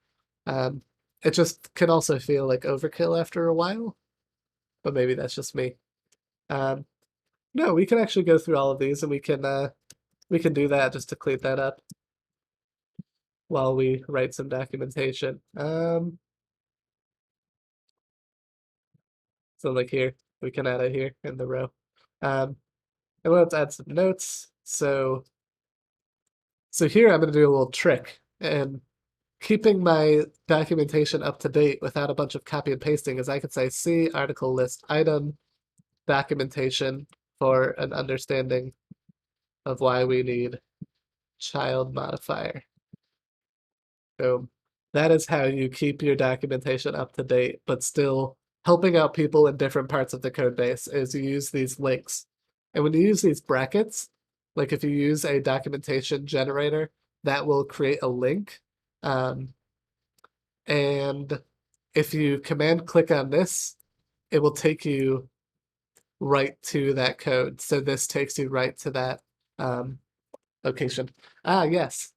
Um, it just can also feel like overkill after a while, but maybe that's just me. Um, no, we can actually go through all of these and we can do that just to clean that up while we write some documentation. So like here, we can add it here in the row. And let's add some notes. So So here I'm going to do a little trick, and keeping my documentation up to date without a bunch of copy and pasting is I could say C article list item documentation for an understanding of why we need child modifier. Boom. That is how you keep your documentation up to date, but still helping out people in different parts of the code base is you use these links. And when you use these brackets, like if you use a documentation generator, that will create a link. And if you command click on this, it will take you right to that code. So this takes you right to that um, location. Ah, yes.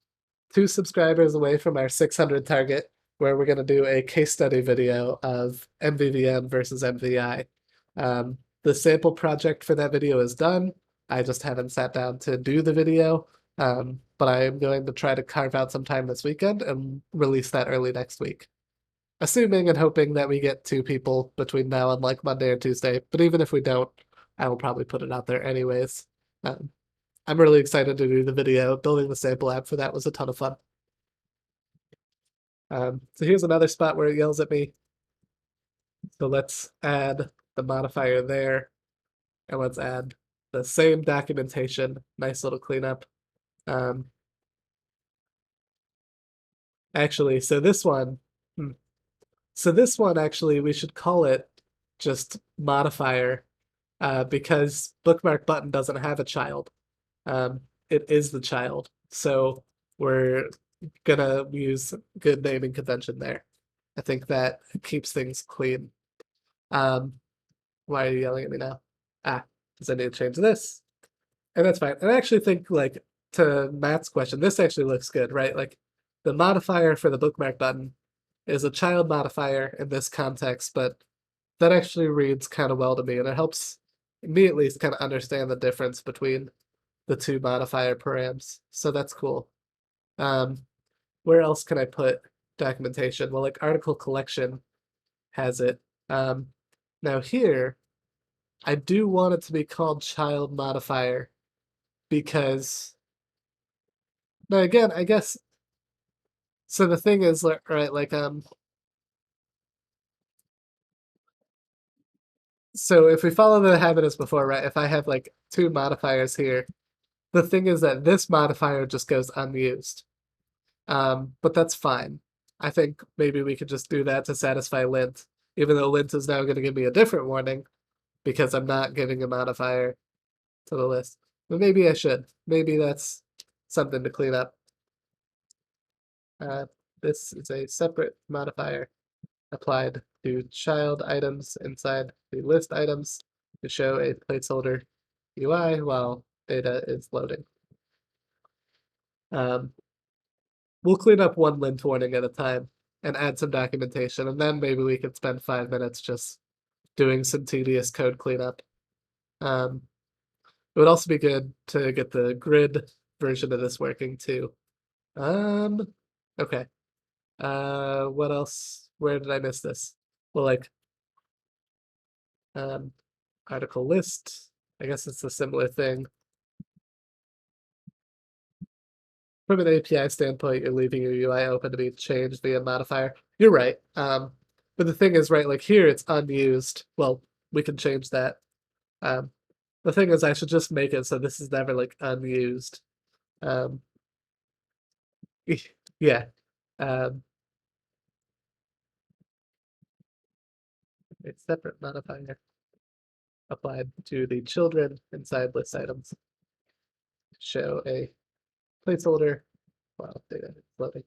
2 subscribers away from our 600 target, where we're going to do a case study video of MVVM versus MVI. The sample project for that video is done. I just haven't sat down to do the video, but I am going to try to carve out some time this weekend and release that early next week. Assuming and hoping that we get 2 people between now and like Monday or Tuesday, but even if we don't, I will probably put it out there anyways. Um, I'm really excited to do the video. Building the sample app for that was a ton of fun. So here's another spot where it yells at me. So let's add the modifier there, and let's add the same documentation. Nice little cleanup. Um, actually, so this one, actually we should call it just modifier, because bookmark button doesn't have a child. It is the child, so we're gonna use good naming convention there. I think that keeps things clean. Um, why are you yelling at me now? Ah, because I need to change this. And that's fine. And I actually think, like, to Matt's question, this actually looks good, right? Like, the modifier for the bookmark button is a child modifier in this context, but that actually reads kind of well to me, and it helps me at least kind of understand the difference between the 2 modifier params. So that's cool. Where else can I put documentation? Well, like article collection has it. Now here, I do want it to be called child modifier because now again, I guess so the thing is right, like so if we follow the habit as before, right? If I have like 2 modifiers here, the thing is that this modifier just goes unused. But that's fine. I think maybe we could just do that to satisfy lint, even though lint is now going to give me a different warning because I'm not giving a modifier to the list. But maybe I should. Maybe that's something to clean up. Uh, this is a separate modifier applied to child items inside the list items to show a placeholder UI while data is loading. Um, we'll clean up one lint warning at a time and add some documentation, and then maybe we could spend 5 minutes just doing some tedious code cleanup. It would also be good to get the grid version of this working too. Okay. What else? Where did I miss this? Well, like, um, article list. I guess it's a similar thing. From an API standpoint, you're leaving your UI open to be changed via modifier. You're right. But the thing is, right, like here it's unused. Well, we can change that. Um, the thing is, I should just make it so this is never like unused. Um, yeah. Um, a separate modifier applied to the children inside list items. Show a placeholder while data is loading.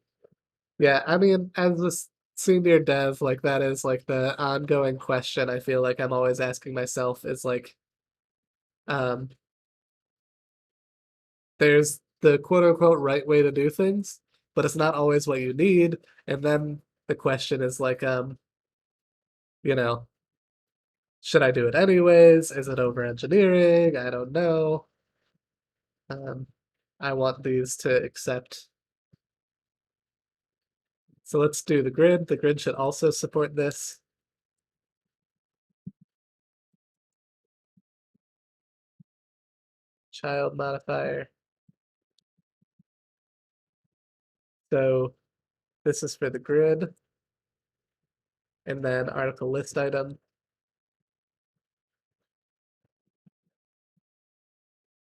Yeah, I mean, as a senior dev, like that is like the ongoing question I feel like I'm always asking myself is like, um, there's the quote unquote right way to do things, but it's not always what you need. And then the question is like, you know, should I do it anyways? Is it over engineering? I don't know. Um, I want these to accept. So let's do the grid. The grid should also support this. Child modifier. So this is for the grid, and then article list item,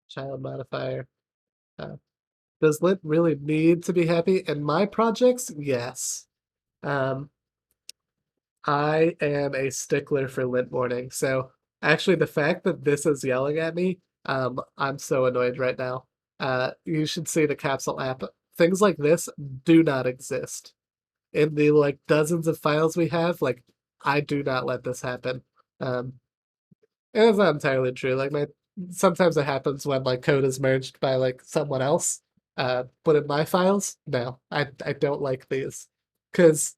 child modifier. Uh, does lit really need to be happy? In my projects, yes. Um, I am a stickler for lint warning. So actually, the fact that this is yelling at me, I'm so annoyed right now. You should see the capsule app. Things like this do not exist in the like dozens of files we have. Like, I do not let this happen. Um, and it's not entirely true. Like my sometimes it happens when like code is merged by like someone else. But in my files, no, I don't like these because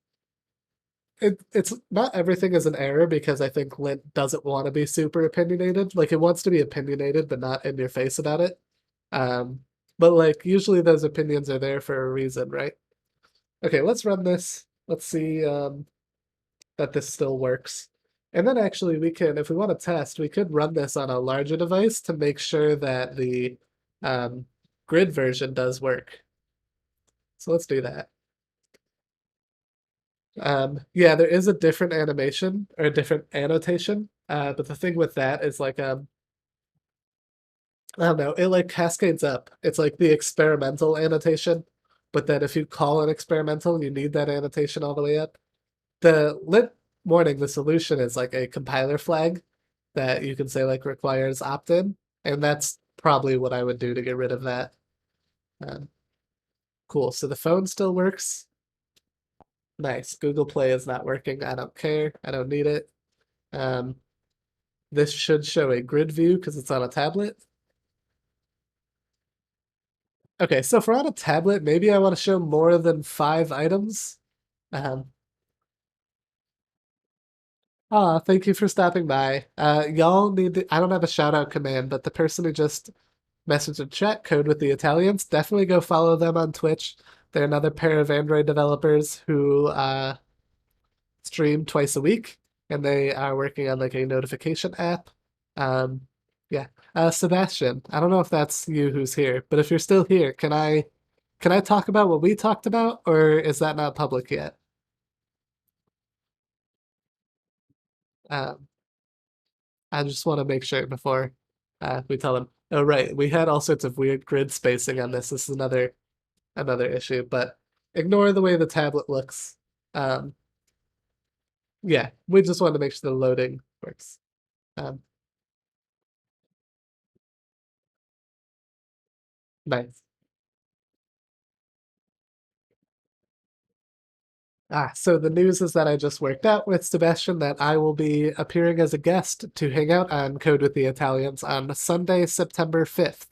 it's not everything is an error because I think Lint doesn't want to be super opinionated. Like it wants to be opinionated, but not in your face about it. Um, but like usually those opinions are there for a reason, right? Okay, let's run this. Let's see that this still works. And then actually we can, if we want to test, we could run this on a larger device to make sure that the um, grid version does work. So let's do that. Yeah, there is a different animation or a different annotation. But the thing with that is like I don't know, it like cascades up. It's like the experimental annotation, but then if you call an experimental, you need that annotation all the way up. The lit warning, the solution is like a compiler flag that you can say like requires opt-in, and that's probably what I would do to get rid of that. Um, cool. So the phone still works. Nice. Google Play is not working. I don't care. I don't need it. Um, this should show a grid view because it's on a tablet. Okay, so if we're on a tablet, maybe I want to show more than 5 items. Um, thank you for stopping by. Y'all need to, I don't have a shout out command, but the person who just messaged in chat, Code with the Italians, definitely go follow them on Twitch. They're another pair of Android developers who stream twice a week, and they are working on like a notification app. Um, yeah. Sebastian, I don't know if that's you who's here, but if you're still here, can I talk about what we talked about, or is that not public yet? Um, I just want to make sure before we tell them. Oh, right, we had all sorts of weird grid spacing on this. This is another issue, but ignore the way the tablet looks. Um, yeah, we just want to make sure the loading works. Um, nice. So the news is that I just worked out with Sebastian that I will be appearing as a guest to hang out on Code with the Italians on Sunday, September 5th.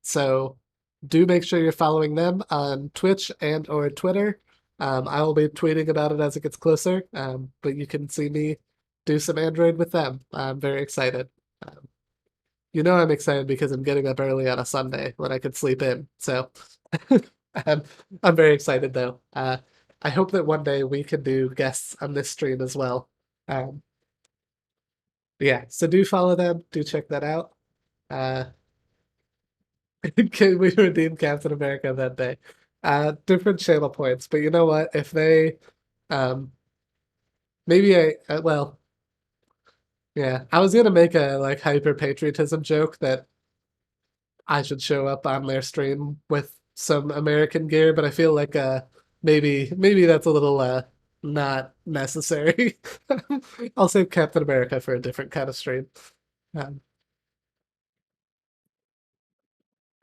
So do make sure you're following them on Twitch and or Twitter. I will be tweeting about it as it gets closer, but you can see me do some Android with them. I'm very excited. Um, you know I'm excited because I'm getting up early on a Sunday when I could sleep in. So I'm, I'm very excited though. I hope that one day we can do guests on this stream as well. Um, yeah, so do follow them, do check that out. Uh, can we redeem Captain America that day? Different channel points, but you know what? If they, maybe well, yeah, I was gonna make a like hyper patriotism joke that I should show up on their stream with some American gear, but I feel like maybe that's a little not necessary. I'll save Captain America for a different kind of stream. Um,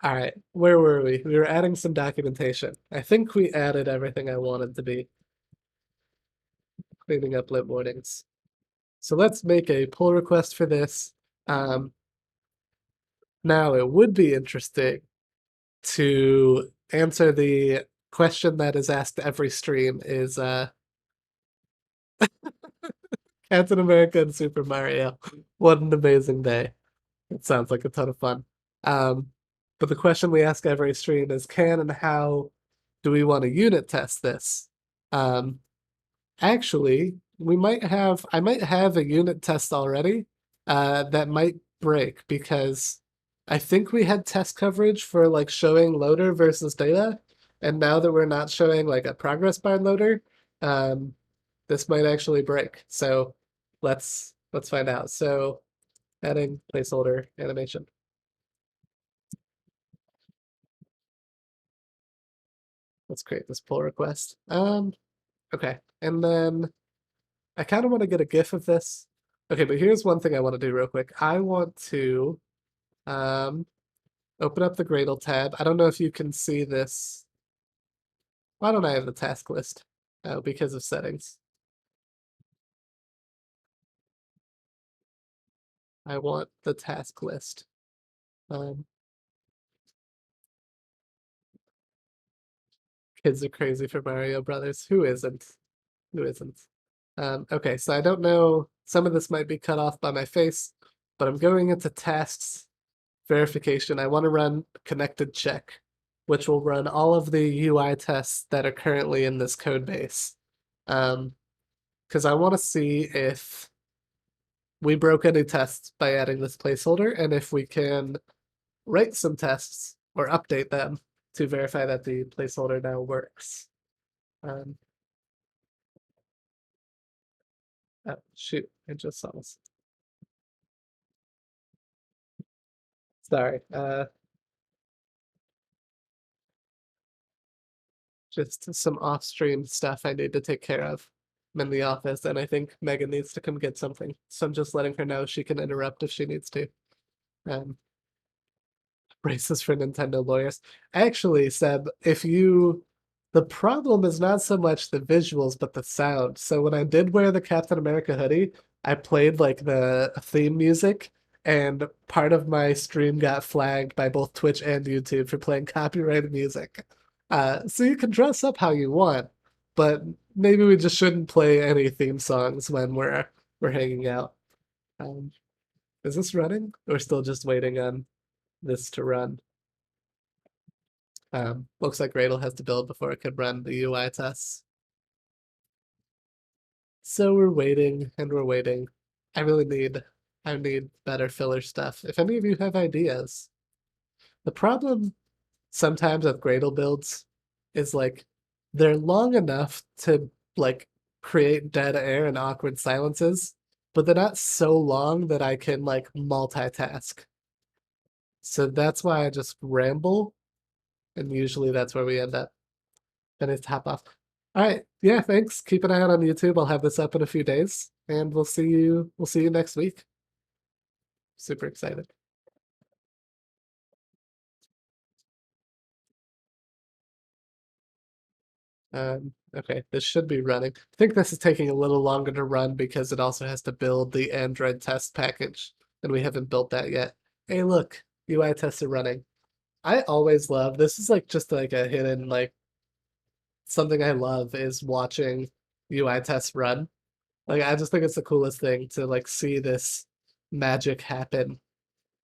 all right, where were we? We were adding some documentation. I think we added everything I wanted to be cleaning up lit warnings. So let's make a pull request for this. Um, now it would be interesting to answer the question that is asked every stream is Captain America and Super Mario. What an amazing day. It sounds like a ton of fun. Um, but the question we ask every stream is can and how do we want to unit test this? Um, actually, I might have a unit test already that might break because I think we had test coverage for like showing loader versus data. And now that we're not showing like a progress bar loader, this might actually break. So let's find out. So adding placeholder animation. Let's create this pull request. Okay, and then I kind of want to get a GIF of this. Okay, but here's one thing I want to do real quick. I want to um open up the Gradle tab. I don't know if you can see this. Why don't I have the task list? Oh, because of settings. I want the task list. Um, Kids are crazy for Mario Brothers. Who isn't? Who isn't? Okay, so I don't know. Some of this might be cut off by my face, but I'm going into tasks verification. I want to run connected check, which will run all of the UI tests that are currently in this code base. Because I want to see if we broke any tests by adding this placeholder, and if we can write some tests or update them to verify that the placeholder now works. Um, oh, shoot, I just saw this. Sorry. Just some off-stream stuff I need to take care of. I'm in the office, and I think Megan needs to come get something. So I'm just letting her know she can interrupt if she needs to. Um, Braces for Nintendo lawyers. Actually, Seb, the problem is not so much the visuals, but the sound. So when I did wear the Captain America hoodie, I played like the theme music, and part of my stream got flagged by both Twitch and YouTube for playing copyrighted music. So you can dress up how you want, but maybe we just shouldn't play any theme songs when we're hanging out. Um, is this running? We're still just waiting on this to run. Looks like Gradle has to build before it could run the UI tests. So we're waiting and we're waiting. I need better filler stuff. If any of you have ideas. The problem sometimes with Gradle builds is like they're long enough to like create dead air and awkward silences, but they're not so long that I can like multitask. So that's why I just ramble, and usually that's where we end up. Then it's hop off. All right. Yeah, thanks. Keep an eye out on YouTube. I'll have this up in a few days, and we'll see you next week. Super excited. Okay, this should be running. I think this is taking a little longer to run because it also has to build the Android test package, and we haven't built that yet. Hey, look, UI tests are running. I always love this is like just like a hidden like something I love is watching UI tests run. Like I just think it's the coolest thing to like see this magic happen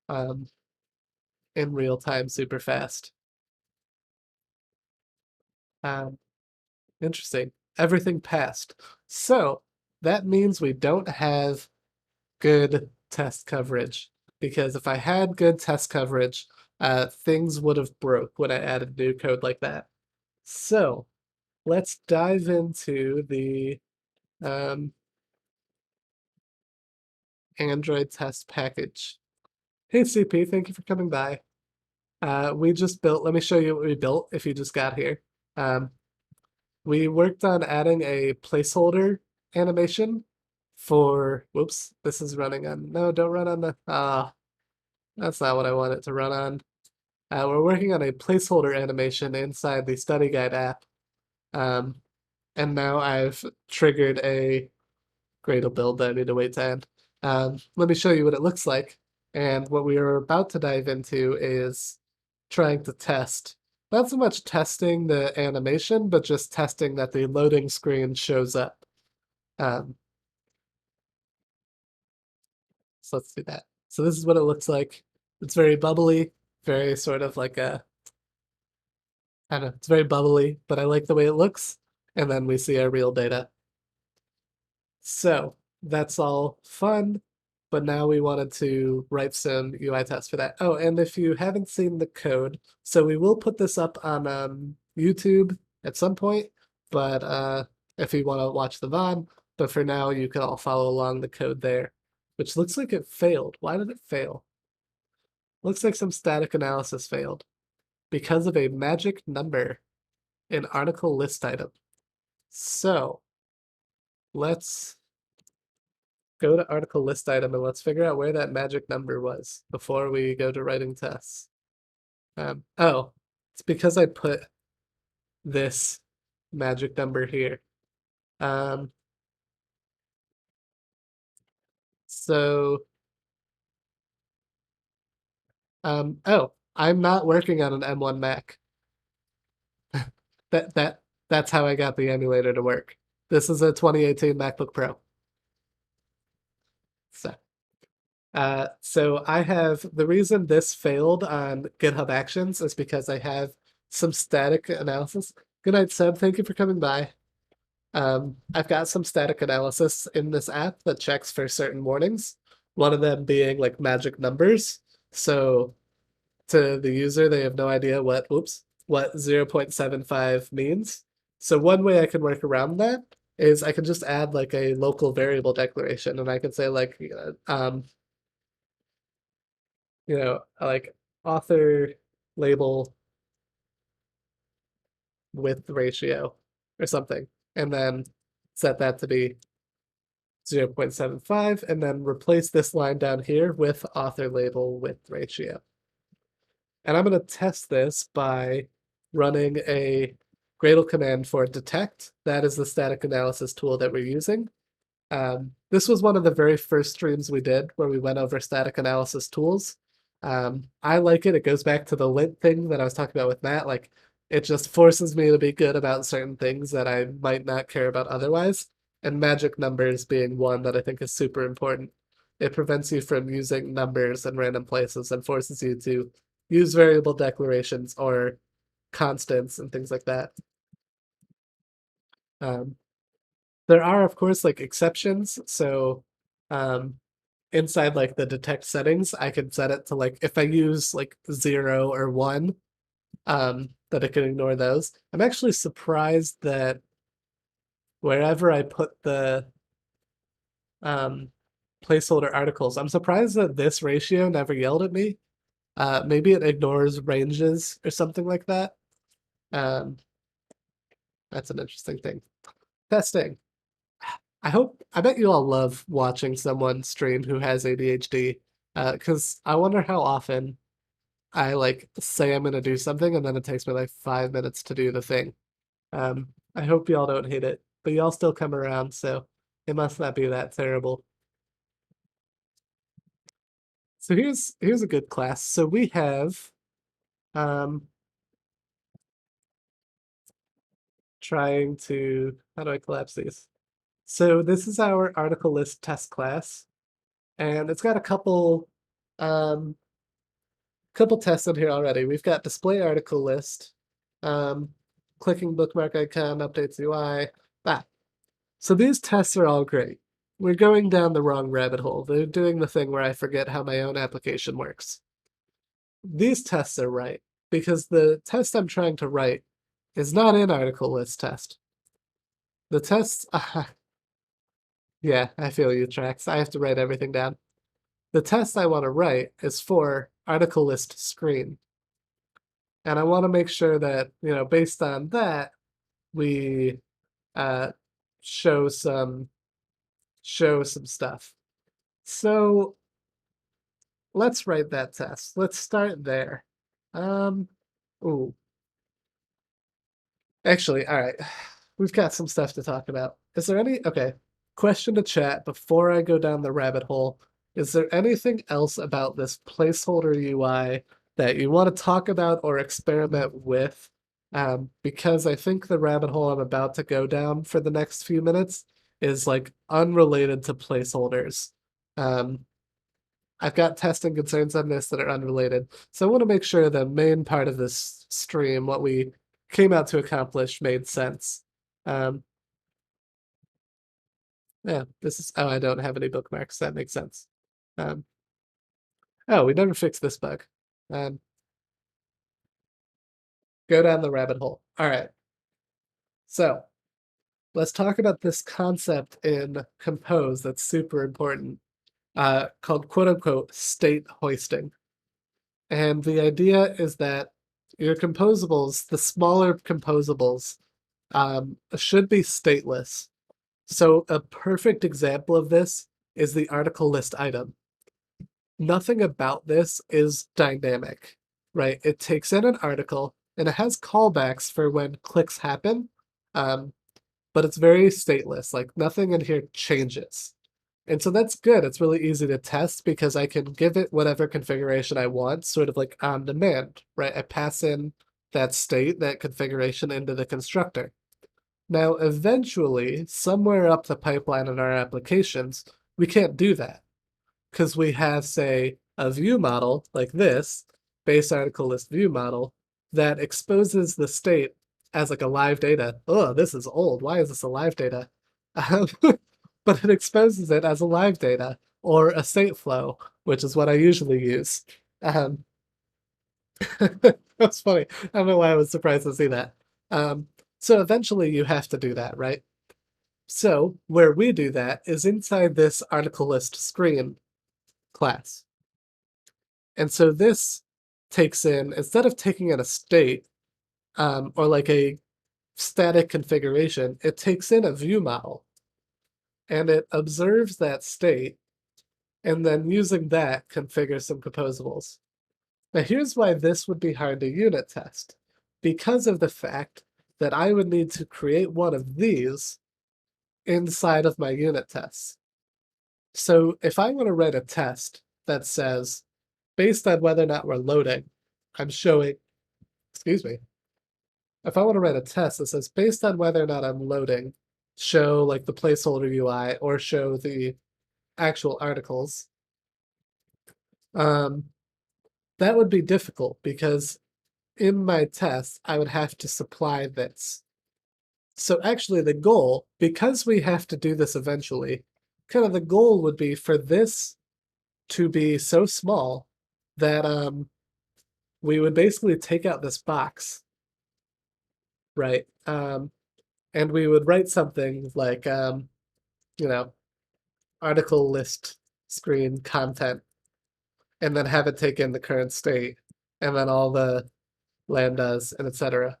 um in real time super fast. Um Interesting. Everything passed. So that means we don't have good test coverage because if I had good test coverage, things would have broke when I added new code like that. So let's dive into the um, Android test package. Hey CP, thank you for coming by. We just built, let me show you what we built if you just got here. Um, we worked on adding a placeholder animation for, whoops, this is running on, no, don't run on the, that's not what I want it to run on. We're working on a placeholder animation inside the study guide app. Um, and now I've triggered a Gradle build that I need to wait to end. Let me show you what it looks like. And what we are about to dive into is trying to test, not so much testing the animation, but just testing that the loading screen shows up. Um, so let's do that. So this is what it looks like. It's very bubbly, very sort of like I don't know, it's very bubbly, but I like the way it looks. And then we see our real data. So that's all fun, but now we wanted to write some UI tests for that. Oh, and if you haven't seen the code, so we will put this up on YouTube at some point, but if you want to watch the VOD, but for now you can all follow along the code there, which looks like it failed. Why did it fail? Looks like some static analysis failed because of a magic number in article list item. So let's go to article list item and let's figure out where that magic number was before we go to writing tests. Oh, it's because I put this magic number here. Um, so, oh, I'm not working on an M1 Mac. That's how I got the emulator to work. This is a 2018 MacBook Pro. So I have the reason this failed on GitHub Actions is because I have some static analysis. Good night, Seb. Thank you for coming by. I've got some static analysis in this app that checks for certain warnings. One of them being like magic numbers. So to the user, they have no idea what 0.75 means. So one way I can work around that is I can just add like a local variable declaration, and I can say like like author label width ratio or something, and then set that to be 0.75, and then replace this line down here with author label width ratio. And I'm going to test this by running a Gradle command for detect. That is the static analysis tool that we're using. This was one of the very first streams we did where we went over static analysis tools. I like it. It goes back to the lint thing that I was talking about with Matt. Like, it just forces me to be good about certain things that I might not care about otherwise. And magic numbers being one that I think is super important. It prevents you from using numbers in random places and forces you to use variable declarations or constants and things like that. Um, there are, of course, like exceptions. So inside like the detect settings, I can set it to like if I use like 0 or 1, that it can ignore those. I'm actually surprised that wherever I put the placeholder articles, I'm surprised that this ratio never yelled at me. Maybe it ignores ranges or something like that. Um, that's an interesting thing. Testing. I bet you all love watching someone stream who has ADHD, because I wonder how often I like say I'm gonna do something and then it takes me like 5 minutes to do the thing. I hope y'all don't hate it, but y'all still come around, so it must not be that terrible. So here's a good class. So we have trying to, how do I collapse these? So this is our article list test class, and it's got a um couple tests in here already. We've got display article list, clicking bookmark icon, updates UI. So these tests are all great. We're going down the wrong rabbit hole. They're doing the thing where I forget how my own application works. These tests are right, because the test I'm trying to write is not an article list test. The test, yeah, I feel you, Trax. I have to write everything down. The test I want to write is for article list screen. And I want to make sure that, based on that, we uh, show some stuff. So let's write that test. Let's start there. Ooh, actually, all right. We've got some stuff to talk about. Is there okay, question to chat before I go down the rabbit hole. Is there anything else about this placeholder UI that you want to talk about or experiment with? Because I think the rabbit hole I'm about to go down for the next few minutes is like unrelated to placeholders. Um, I've got testing concerns on this that are unrelated. So I want to make sure the main part of this stream, what we came out to accomplish, made sense. Um, yeah, this is, oh, I don't have any bookmarks. That makes sense. Um, oh, we never fixed this bug. Um, go down the rabbit hole. All right. So let's talk about this concept in Compose that's super important, called quote unquote state hoisting. And the idea is that your composables, the smaller composables, should be stateless. So a perfect example of this is the article list item. Nothing about this is dynamic, right? It takes in an article and it has callbacks for when clicks happen, um, but it's very stateless. Like nothing in here changes. And so that's good. It's really easy to test because I can give it whatever configuration I want, sort of like on demand, right? I pass in that state, that configuration into the constructor. Now, eventually, somewhere up the pipeline in our applications, we can't do that because we have, say, a view model like this, base article list view model, that exposes the state as like a live data. Oh, this is old. Why is this a live data? But it exposes it as a live data or a state flow, which is what I usually use. Um, that's funny. I don't know why I was surprised to see that. So eventually you have to do that, right? So where we do that is inside this article list screen class. And so this takes in, instead of taking in a state, or like a static configuration, it takes in a view model and it observes that state and then using that configures some composables. Now here's why this would be hard to unit test. Because of the fact that I would need to create one of these inside of my unit tests. So if I want to write a test that says, based on whether or not we're loading, I'm showing, excuse me, if I want to write a test that says, based on whether or not I'm loading, show like the placeholder UI or show the actual articles, that would be difficult because in my test, I would have to supply this. So actually the goal, because we have to do this eventually, kind of the goal would be for this to be so small that we would basically take out this box, right? And we would write something like, you know, article list screen content, and then have it take in the current state, and then all the lambdas and etc.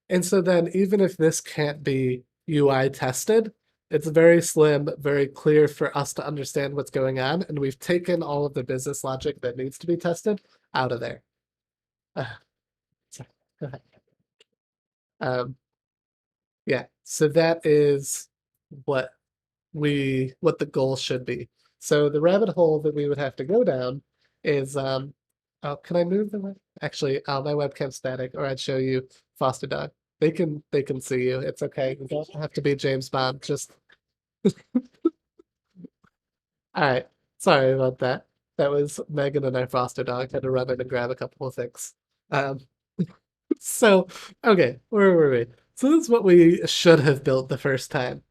And so then even if this can't be UI tested, it's very slim, very clear for us to understand what's going on, and we've taken all of the business logic that needs to be tested out of there. Sorry, go ahead. Um, yeah, so that is what what the goal should be. So the rabbit hole that we would have to go down is oh, can I move the web? Actually, my webcam's static, or I'd show you Foster Dog. They can see you. It's okay. You don't have to be James Bond. Just all right. Sorry about that. That was Megan and our foster dog had to run in and grab a couple of things. Um, so okay, where were we? So this is what we should have built the first time.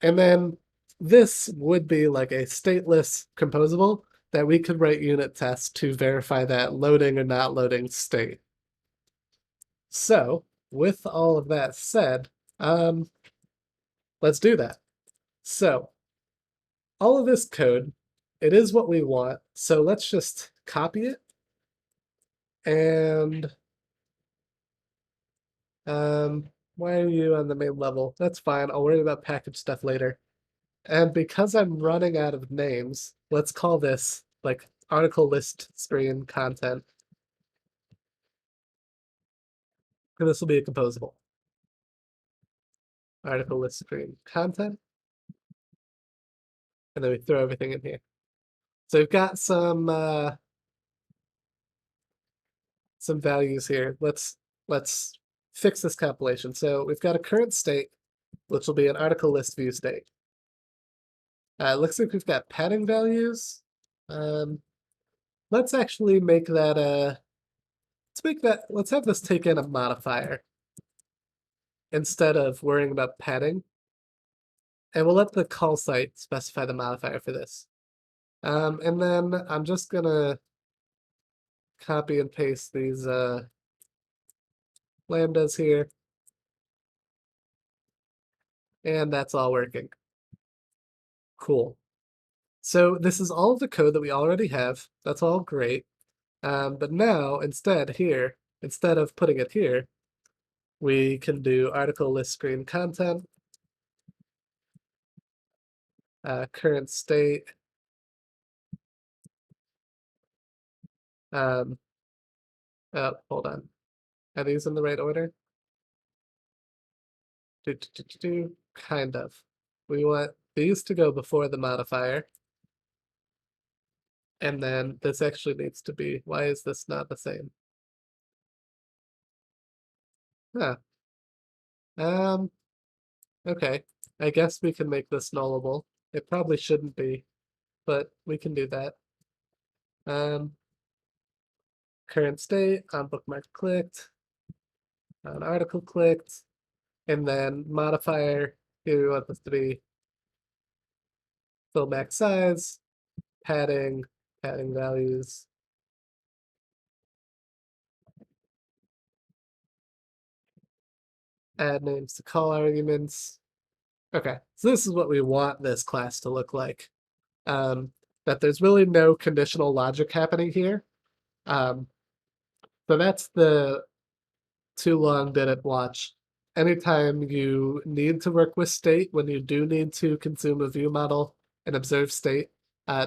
And then this would be like a stateless composable that we could write unit tests to verify that loading or not loading state. So with all of that said, let's do that. So all of this code, it is what we want. So let's just copy it and why are you on the main level? That's fine. I'll worry about package stuff later. And because I'm running out of names, let's call this like article list screen content. And this will be a composable. Article list screen content. And then we throw everything in here. So we've got some values here. Let's fix this compilation. So we've got a current state, which will be an article list view state. It looks like we've got padding values. Let's actually make that let's have this take in a modifier instead of worrying about padding. And we'll let the call site specify the modifier for this. And then I'm just gonna copy and paste these lambdas here. And that's all working. Cool. So this is all of the code that we already have. That's all great. But now instead here, instead of putting it here, we can do article list screen content, current state. Oh, hold on. Are these in the right order? Kind of. We want these to go before the modifier. And then this actually needs to be, why is this not the same? Huh. Okay. I guess we can make this nullable. It probably shouldn't be, but we can do that. Current state, on bookmark clicked, on article clicked, and then modifier, here we want this to be fill max size, padding, padding values, add names to call arguments. Okay, so this is what we want this class to look like. That there's really no conditional logic happening here. So that's the too long didn't watch. Anytime you need to work with state, when you do need to consume a view model and observe state,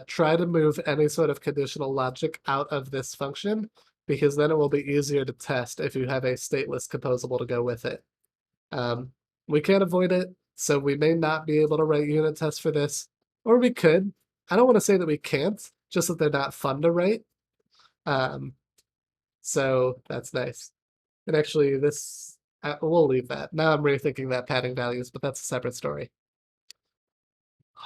try to move any sort of conditional logic out of this function, because then it will be easier to test if you have a stateless composable to go with it. We can't avoid it, so we may not be able to write unit tests for this, or we could. I don't want to say that we can't, just that they're not fun to write. So that's nice. And actually, this, we'll leave that. Now I'm rethinking that padding values, but that's a separate story.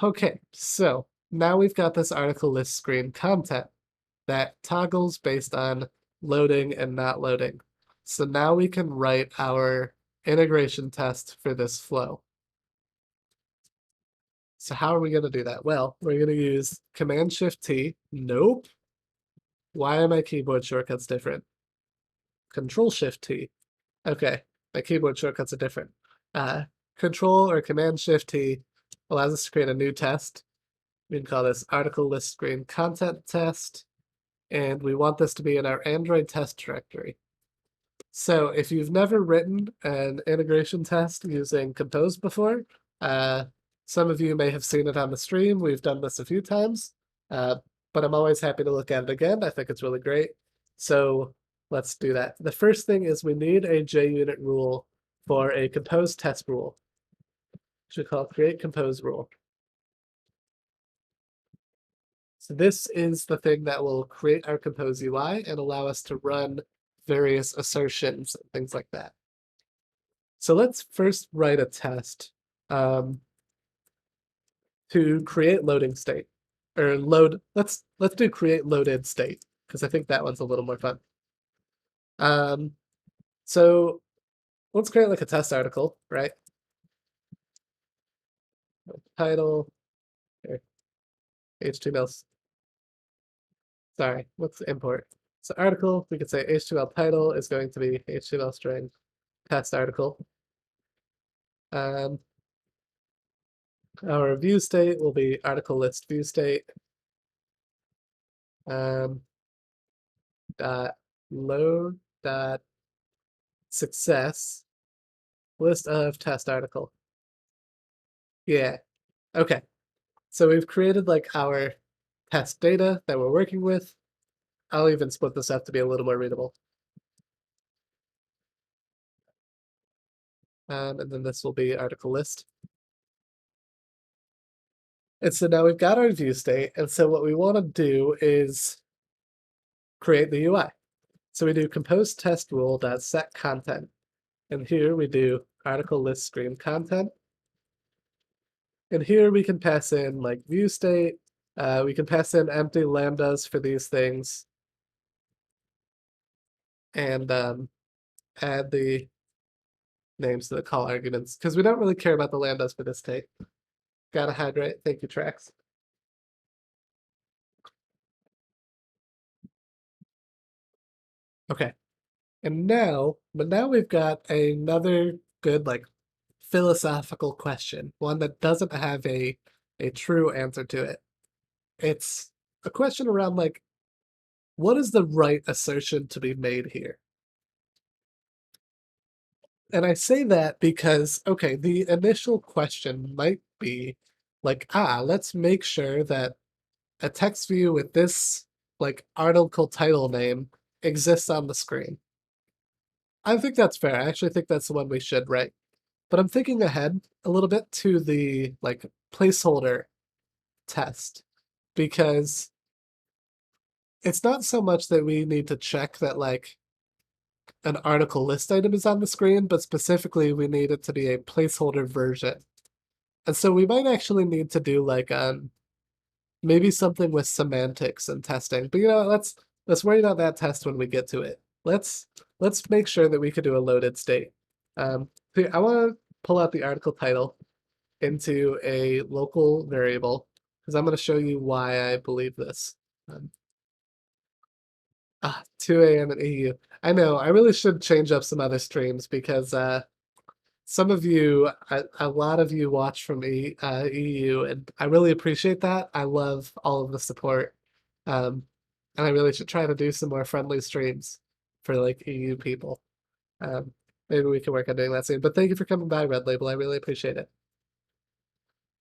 Okay, so now we've got this article list screen content that toggles based on loading and not loading. So now we can write our integration test for this flow. So how are we going to do that? Well, we're going to use Command-Shift-T. Nope. Why are my keyboard shortcuts different? Control-Shift-T. Okay, my keyboard shortcuts are different. Control or Command-Shift-T allows us to create a new test. We can call this article list screen content test, and we want this to be in our Android test directory. So if you've never written an integration test using Compose before, some of you may have seen it on the stream. We've done this a few times, but I'm always happy to look at it again. I think it's really great. So let's do that. The first thing is we need a JUnit rule for a Compose test rule, which we call create compose rule. So this is the thing that will create our Compose UI and allow us to run various assertions and things like that. So let's first write a test to create loading state, or load. Let's do create loaded state, because I think that one's a little more fun. So let's create like a test article, right? Title, here, HTML. Sorry, let's import. So article, we could say HTML title is going to be HTML string test article. Our view state will be article list view state. Dot load dot success list of test article. Yeah. Okay. So we've created like our test data that we're working with. I'll even split this up to be a little more readable. And then this will be article list. And so now we've got our view state. And so what we want to do is create the UI. So we do compose test rule dot set content. And here we do article list screen content. And here we can pass in like view state. We can pass in empty lambdas for these things. And add the names to the call arguments, because we don't really care about the lambdas for this take. Gotta hydrate. Thank you, Trax. Okay. But now we've got another good like philosophical question, one that doesn't have a true answer to it. It's a question around like, what is the right assertion to be made here? And I say that because, okay, the initial question might be like, let's make sure that a text view with this like article title name exists on the screen. I think that's fair. I actually think that's the one we should write. But I'm thinking ahead a little bit to the like placeholder test because it's not so much that we need to check that like an article list item is on the screen, but specifically we need it to be a placeholder version. And so we might actually need to do like maybe something with semantics and testing. But let's worry about that test when we get to it. Let's make sure that we could do a loaded state. Here, I want to pull out the article title into a local variable because I'm going to show you why I believe this. 2 a.m. in EU. I know, I really should change up some other streams because some of you, a lot of you watch from EU, and I really appreciate that. I love all of the support. Um, and I really should try to do some more friendly streams for like EU people. Um, maybe we can work on doing that soon. But thank you for coming by, Red Label. I really appreciate it.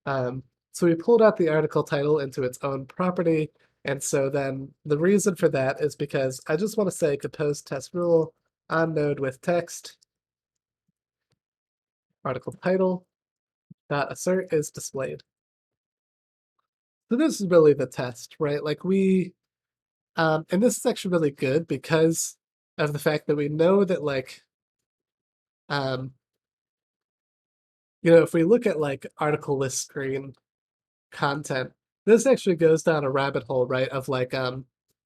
So we pulled out the article title into its own property. And so then the reason for that is because I just want to say compose test rule on node with text article title dot assert is displayed. So this is really the test, right? Like and this is actually really good because of the fact that we know that like, if we look at like article list screen content, this actually goes down a rabbit hole, right? Of like,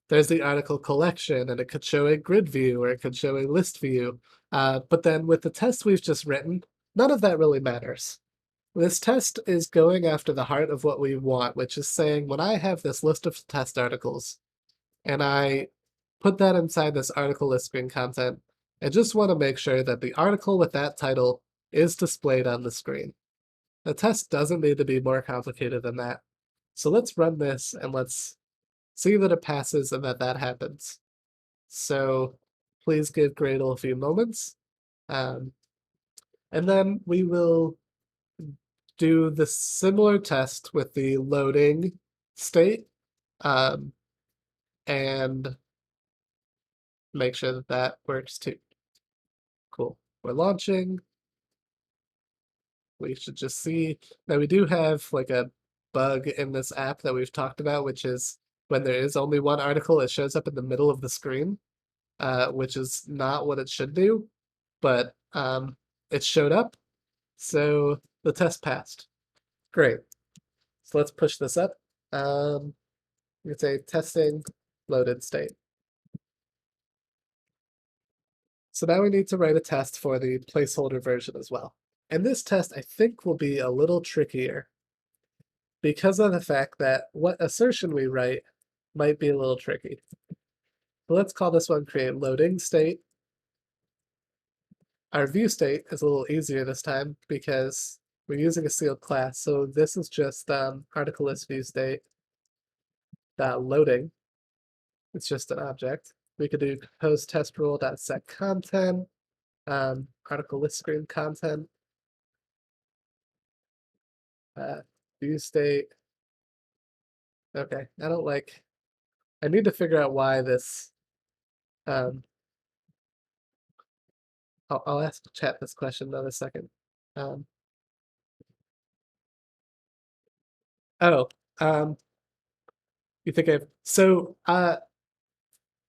there's the article collection and it could show a grid view or it could show a list view. But then with the test we've just written, none of that really matters. This test is going after the heart of what we want, which is saying when I have this list of test articles and I put that inside this article list screen content, I just want to make sure that the article with that title is displayed on the screen. The test doesn't need to be more complicated than that. So let's run this and let's see that it passes and that happens. So please give Gradle a few moments. And then we will do the similar test with the loading state and make sure that that works too. Cool. We're launching. We should just see that we do have like a bug in this app that we've talked about, which is when there is only one article, it shows up in the middle of the screen, which is not what it should do, but it showed up, so the test passed. Great. So let's push this up. You could say testing loaded state. So now we need to write a test for the placeholder version as well. And this test I think will be a little trickier because of the fact that what assertion we write might be a little tricky. So let's call this one create loading state. Our view state is a little easier this time because we're using a sealed class. So this is just article list view state loading. It's just an object. We could do compose test rule set content, article list screen content, view state. Okay, I need to figure out why this. I'll ask chat this question in a second. Oh, you think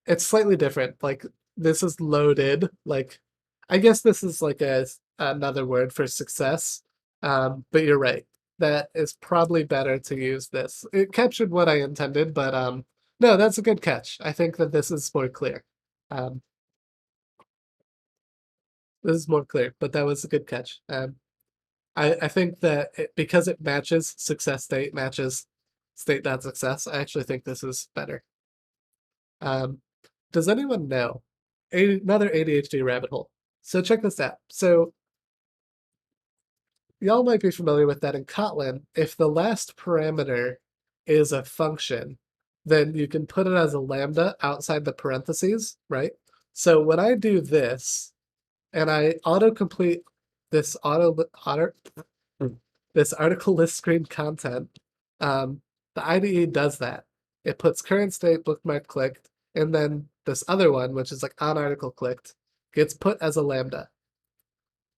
it's slightly different. Like this is loaded. Like I guess this is like another word for success. But you're right. That is probably better to use this. It captured what I intended, but no, that's a good catch. I think that this is more clear. This is more clear, but that was a good catch. I think that because it matches success state matches state.success, I actually think this is better. Does anyone know another ADHD rabbit hole. So check this out. So y'all might be familiar with that in Kotlin. If the last parameter is a function, then you can put it as a lambda outside the parentheses, right? So when I do this, and I autocomplete this this article list screen content, the IDE does that. It puts current state bookmark clicked, and then this other one, which is like on article clicked, gets put as a lambda.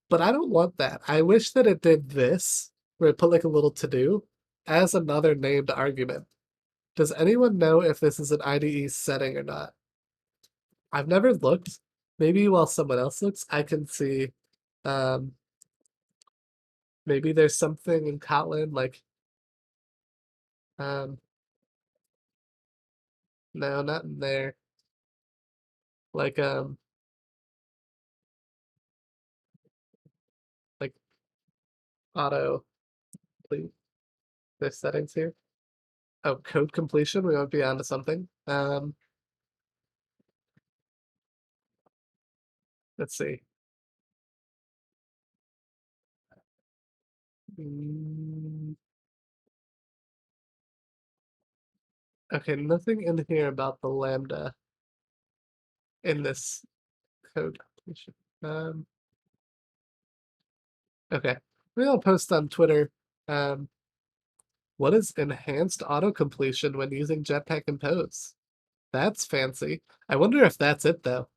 But I don't want that. I wish that it did this, where it put like a little to-do, as another named argument. Does anyone know if this is an IDE setting or not? I've never looked. Maybe while someone else looks, I can see. Maybe there's something in Kotlin like, no, not in there. Like, like auto complete. There's settings here. Oh, code completion. We might be onto something. Let's see. Okay, nothing in here about the lambda in this code completion. Okay, maybe I'll post on Twitter. What is enhanced auto completion when using Jetpack Compose? That's fancy. I wonder if that's it though.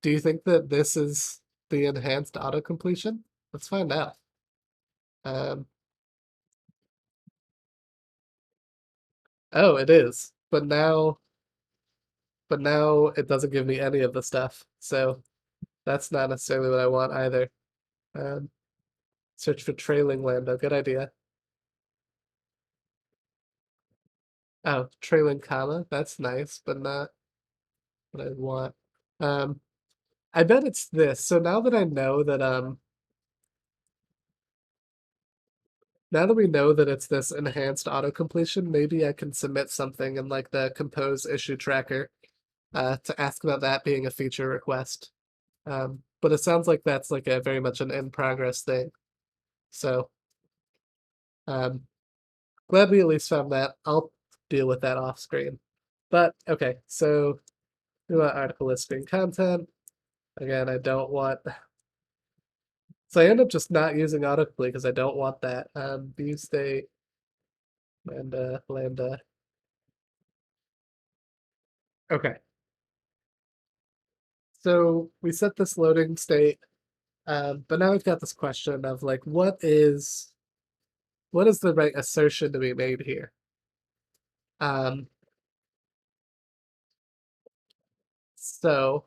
Do you think that this is the enhanced auto completion? Let's find out. Oh, it is. But now it doesn't give me any of the stuff. So that's not necessarily what I want either. Um, search for trailing lambda. Good idea. Oh, trailing comma. That's nice, but not what I want. Um, I bet it's this. So now that I know that now that we know that it's this enhanced auto completion, maybe I can submit something in like the compose issue tracker to ask about that being a feature request. But it sounds like that's like a very much an in progress thing. So glad we at least found that. I'll deal with that off screen. But okay, so we want article list screen content. Again, I don't want. So I end up just not using autocomplete because I don't want that. View state lambda. Okay. So we set this loading state, but now we've got this question of like, what is the right assertion to be made here? So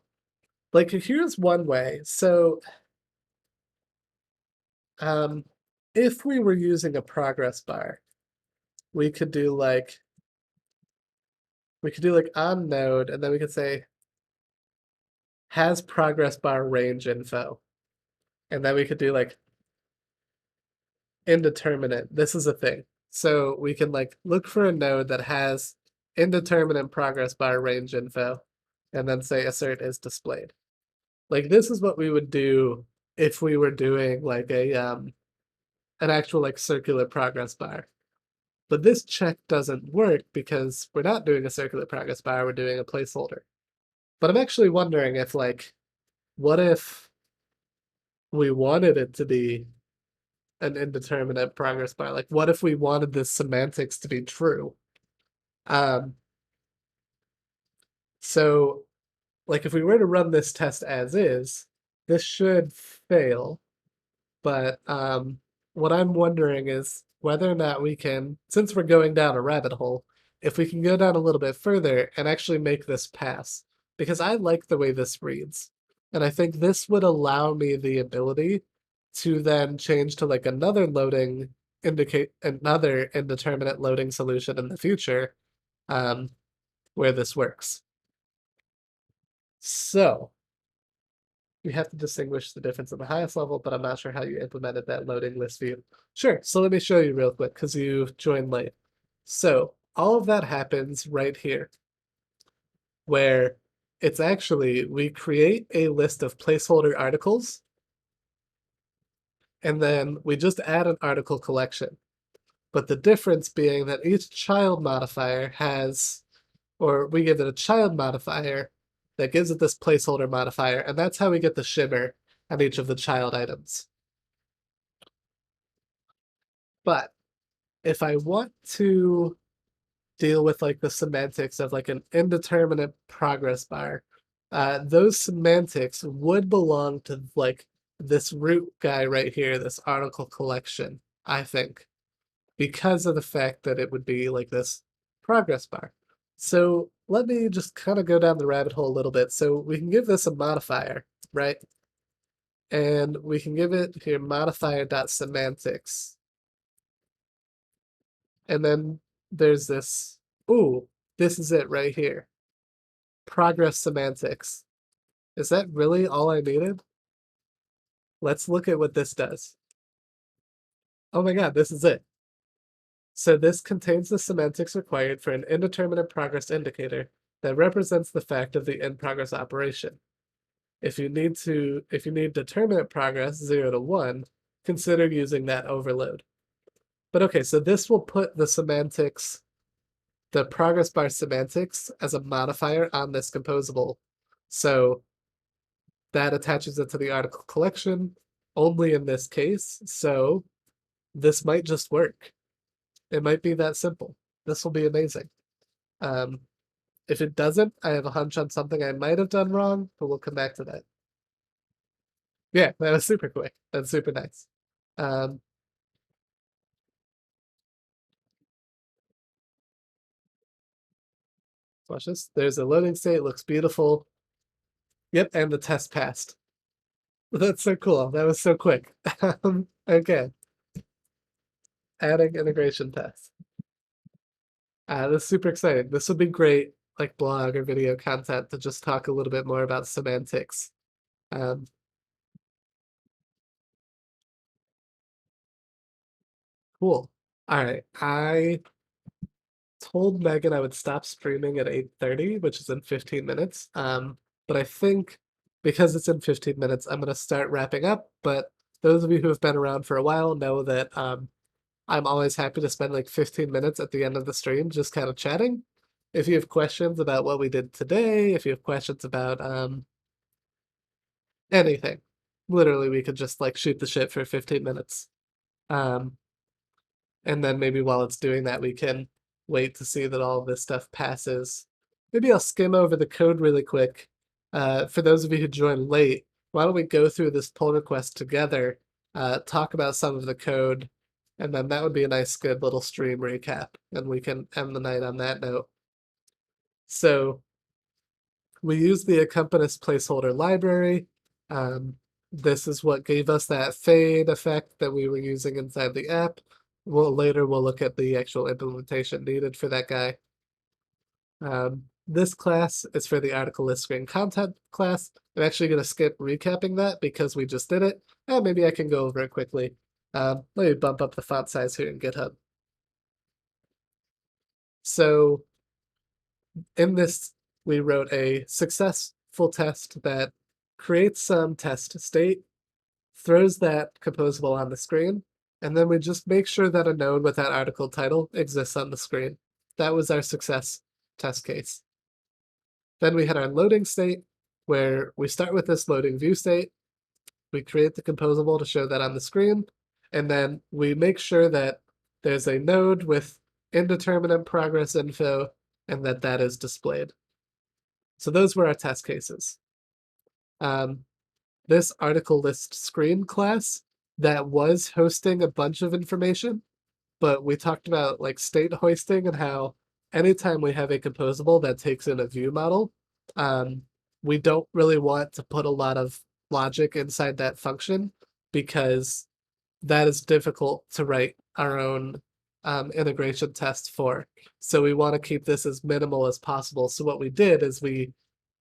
like here's one way. So if we were using a progress bar, we could do like on node, and then we could say has progress bar range info. And then we could do like indeterminate. This is a thing. So we can like look for a node that has indeterminate progress bar range info and then say assert is displayed. Like this is what we would do if we were doing like a an actual like circular progress bar. But this check doesn't work because we're not doing a circular progress bar, we're doing a placeholder. But I'm actually wondering if like, what if we wanted it to be an indeterminate progress bar? Like, what if we wanted the semantics to be true? So, like, if we were to run this test as is, this should fail. But what I'm wondering is whether or not we can, since we're going down a rabbit hole, if we can go down a little bit further and actually make this pass. Because I like the way this reads. And I think this would allow me the ability to then change to like another indeterminate loading solution in the future where this works. So you have to distinguish the difference at the highest level, but I'm not sure how you implemented that loading list view. Sure, so let me show you real quick because you joined late. So all of that happens right here, where It's actually, we create a list of placeholder articles, and then we just add an article collection. But the difference being that each child modifier has, or we give it a child modifier that gives it this placeholder modifier, and that's how we get the shimmer on each of the child items. But if I want to deal with like the semantics of like an indeterminate progress bar, those semantics would belong to like this root guy right here, this article collection, I think, because of the fact that it would be like this progress bar. So let me just kind of go down the rabbit hole a little bit. So we can give this a modifier, right? And we can give it here modifier.semantics. And then there's this, ooh, this is it right here. Progress semantics. Is that really all I needed? Let's look at what this does. Oh my god, this is it. So this contains the semantics required for an indeterminate progress indicator that represents the fact of the in-progress operation. If you need determinate progress 0 to 1, consider using that overload. But okay, so this will put the semantics, the progress bar semantics, as a modifier on this composable. So that attaches it to the article collection only in this case. So this might just work. It might be that simple. This will be amazing. If it doesn't, I have a hunch on something I might have done wrong, but we'll come back to that. Yeah, that was super quick. That's super nice. Watch this. There's a loading state, looks beautiful. Yep, and the test passed. That's so cool. That was so quick. Okay. Adding integration tests. This is super exciting. This would be great, like blog or video content to just talk a little bit more about semantics. Cool. All right. I told Megan I would stop streaming at 8:30, which is in 15 minutes. But I think because it's in 15 minutes, I'm gonna start wrapping up. But those of you who have been around for a while know that I'm always happy to spend like 15 minutes at the end of the stream just kind of chatting. If you have questions about what we did today, if you have questions about anything, literally we could just like shoot the shit for 15 minutes. And then maybe while it's doing that, we can wait to see that all of this stuff passes. Maybe I'll skim over the code really quick. For those of you who joined late, why don't we go through this pull request together, talk about some of the code, and then that would be a nice, good little stream recap, and we can end the night on that note. So we use the Accompanist placeholder library. This is what gave us that fade effect that we were using inside the app. Later we'll look at the actual implementation needed for that guy. This class is for the article list screen content class. I'm actually going to skip recapping that because we just did it. And maybe I can go over it quickly. Let me bump up the font size here in GitHub. So in this, we wrote a successful test that creates some test state, throws that composable on the screen, and then we just make sure that a node with that article title exists on the screen. That was our success test case. Then we had our loading state, where we start with this loading view state. We create the composable to show that on the screen, and then we make sure that there's a node with indeterminate progress info and that that is displayed. So those were our test cases. This article list screen class that was hosting a bunch of information, but we talked about like state hoisting and how anytime we have a composable that takes in a view model, we don't really want to put a lot of logic inside that function because that is difficult to write our own integration test for. So we want to keep this as minimal as possible. So what we did is we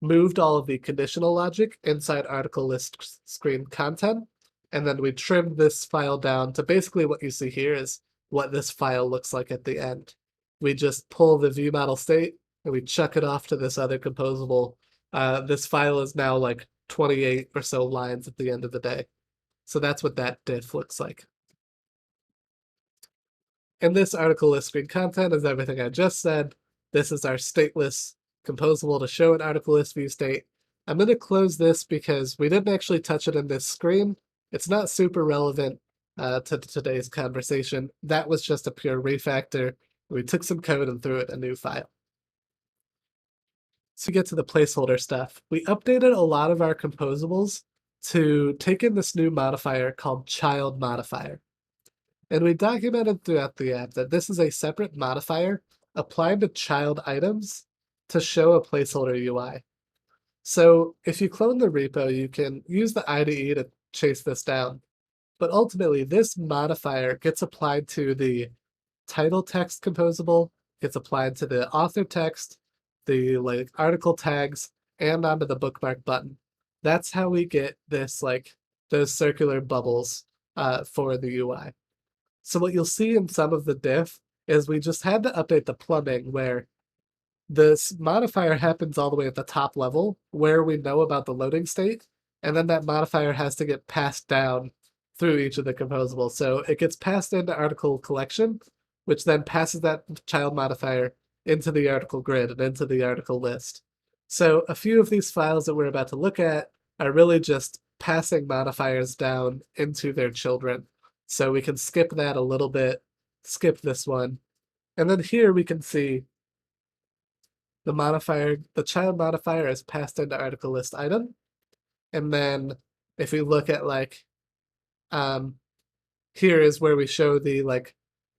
moved all of the conditional logic inside article list screen content, and then we trimmed this file down to basically what you see here is what this file looks like at the end. We just pull the view model state and we chuck it off to this other composable this file is now like 28 or so lines at the end of the day. So that's what that diff looks like. And this article list screen content is everything I just said. This is our stateless composable to show an article list view state. I'm going to close this because we didn't actually touch it in this screen. It's not super relevant to today's conversation. That was just a pure refactor. We took some code and threw it in a new file. To get to the placeholder stuff, we updated a lot of our composables to take in this new modifier called child modifier. And we documented throughout the app that this is a separate modifier applied to child items to show a placeholder UI. So if you clone the repo, you can use the IDE to chase this down. But ultimately, this modifier gets applied to the title text composable, gets applied to the author text, the like article tags, and onto the bookmark button. That's how we get this like those circular bubbles for the UI. So what you'll see in some of the diff is we just had to update the plumbing where this modifier happens all the way at the top level where we know about the loading state, and then that modifier has to get passed down through each of the composables. So it gets passed into article collection, which then passes that child modifier into the article grid and into the article list. So a few of these files that we're about to look at are really just passing modifiers down into their children. So we can skip that a little bit, skip this one. And then here we can see the modifier, the child modifier is passed into article list item. And then if we look at like, here is where we show the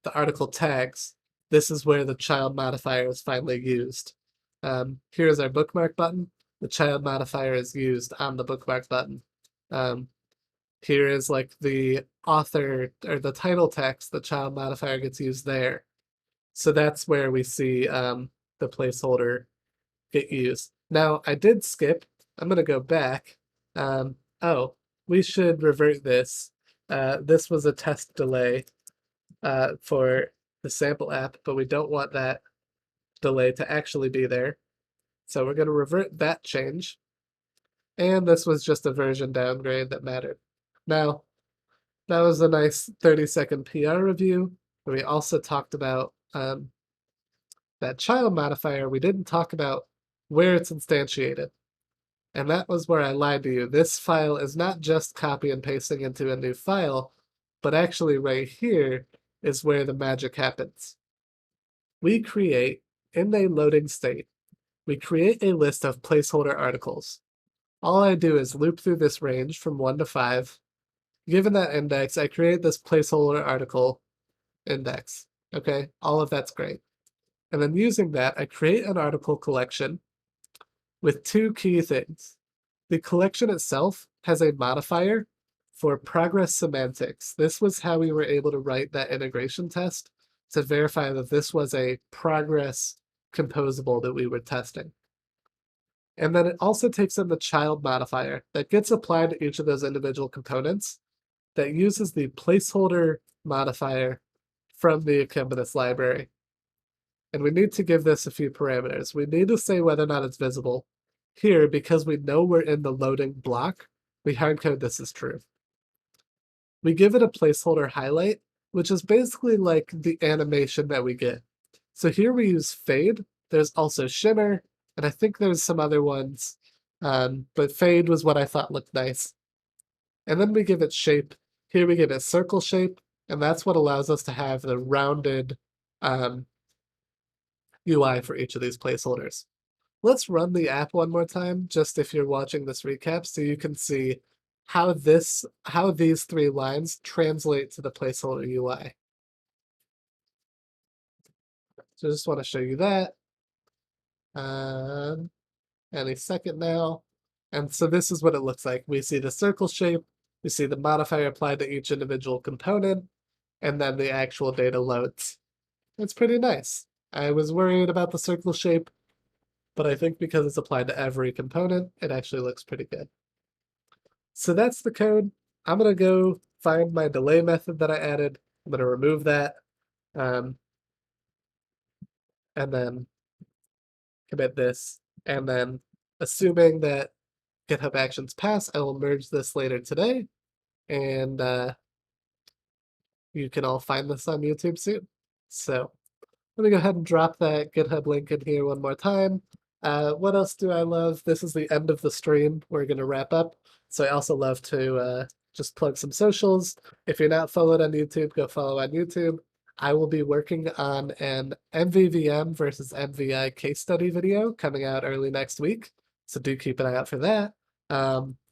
the article tags. This is where the child modifier is finally used. Here's our bookmark button. The child modifier is used on the bookmark button. Here is like the author or the title text, the child modifier gets used there. So that's where we see the placeholder get used. Now I did skip, I'm gonna go back. Oh, we should revert this. This was a test delay for the sample app, but we don't want that delay to actually be there. So we're gonna revert that change. And this was just a version downgrade that mattered. Now, that was a nice 30-second PR review. We also talked about that child modifier. We didn't talk about where it's instantiated. And that was where I lied to you. This file is not just copy and pasting into a new file, but actually right here is where the magic happens. We create, in a loading state, we create a list of placeholder articles. All I do is loop through this range from 1 to 5. Given that index, I create this placeholder article index. Okay, all of that's great. And then using that, I create an article collection with two key things. The collection itself has a modifier for progress semantics. This was how we were able to write that integration test to verify that this was a progress composable that we were testing. And then it also takes in the child modifier that gets applied to each of those individual components that uses the placeholder modifier from the Accompanist library. And we need to give this a few parameters. We need to say whether or not it's visible. Here, because we know we're in the loading block, we hardcode this as true. We give it a placeholder highlight, which is basically like the animation that we get. So here we use fade. There's also shimmer, and I think there's some other ones, but fade was what I thought looked nice. And then we give it shape. Here we give it circle shape, and that's what allows us to have the rounded UI for each of these placeholders. Let's run the app one more time, just if you're watching this recap, so you can see how these 3 lines translate to the placeholder UI. So I just want to show you that. Any second now. And so this is what it looks like. We see the circle shape, we see the modifier applied to each individual component, and then the actual data loads. It's pretty nice. I was worried about the circle shape, but I think because it's applied to every component, it actually looks pretty good. So that's the code. I'm gonna go find my delay method that I added. I'm gonna remove that, and then commit this, and then assuming that GitHub Actions pass, I will merge this later today, and you can all find this on YouTube soon. So let me go ahead and drop that GitHub link in here one more time. What else do I love? This is the end of the stream. We're going to wrap up. So I also love to just plug some socials. If you're not followed on YouTube, go follow on YouTube. I will be working on an MVVM versus MVI case study video coming out early next week. So do keep an eye out for that.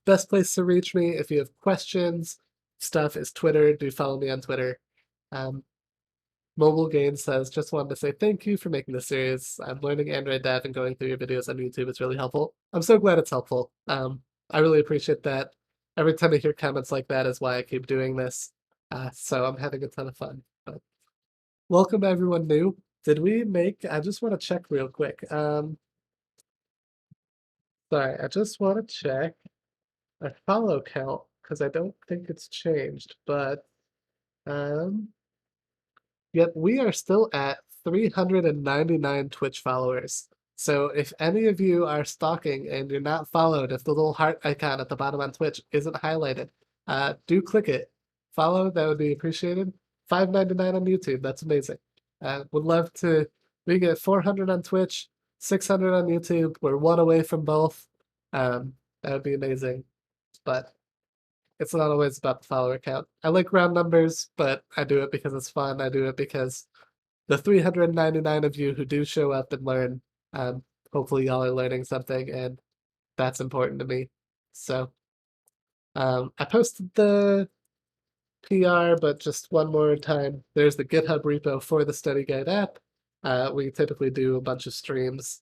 Best place to reach me if you have questions, stuff is Twitter. Do follow me on Twitter. Mobile Gain says, just wanted to say thank you for making this series. I'm learning Android dev and going through your videos on YouTube. It's really helpful. I'm so glad it's helpful. I really appreciate that. Every time I hear comments like that is why I keep doing this. So I'm having a ton of fun. But welcome everyone new. Did we make, I just want to check real quick. Sorry, I just want to check our follow count because I don't think it's changed, but yep, we are still at 399 Twitch followers. So if any of you are stalking and you're not followed, if the little heart icon at the bottom on Twitch isn't highlighted, do click it. Follow, that would be appreciated. $5.99 on YouTube, that's amazing. Would love to, we get 400 on Twitch, 600 on YouTube. We're one away from both. That would be amazing. But it's not always about the follower count. I like round numbers, but I do it because it's fun. I do it because the 399 of you who do show up and learn, hopefully y'all are learning something, and that's important to me. So I posted the PR, but just one more time, there's the GitHub repo for the study guide app. We typically do a bunch of streams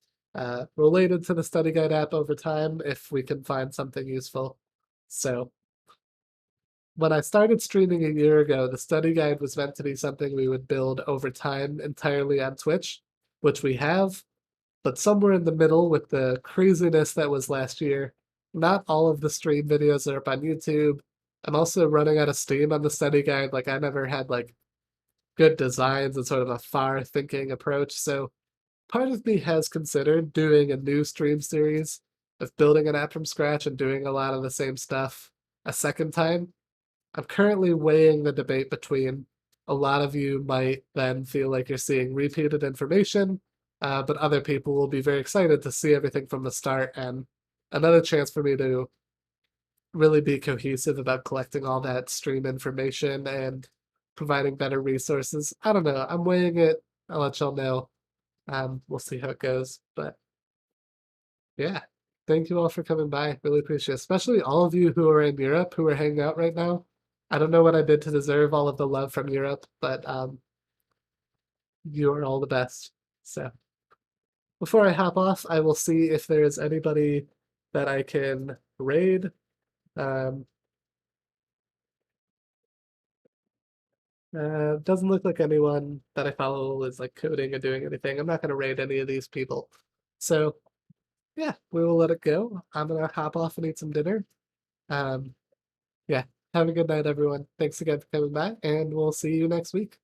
related to the study guide app over time if we can find something useful. So when I started streaming a year ago, the study guide was meant to be something we would build over time entirely on Twitch, which we have, but somewhere in the middle with the craziness that was last year, not all of the stream videos are up on YouTube. I'm also running out of steam on the study guide. Like I never had like good designs and sort of a far thinking approach. So part of me has considered doing a new stream series of building an app from scratch and doing a lot of the same stuff a second time. I'm currently weighing the debate between a lot of you might then feel like you're seeing repeated information, but other people will be very excited to see everything from the start, and another chance for me to really be cohesive about collecting all that stream information and providing better resources. I don't know. I'm weighing it. I'll let y'all know. We'll see how it goes. But yeah, thank you all for coming by. Really appreciate it, especially all of you who are in Europe who are hanging out right now. I don't know what I did to deserve all of the love from Europe, but you are all the best. So before I hop off, I will see if there is anybody that I can raid. Doesn't look like anyone that I follow is like coding or doing anything. I'm not gonna raid any of these people. So yeah, we will let it go. I'm gonna hop off and eat some dinner. Um, yeah, have a good night, everyone. Thanks again for coming by, and we'll see you next week.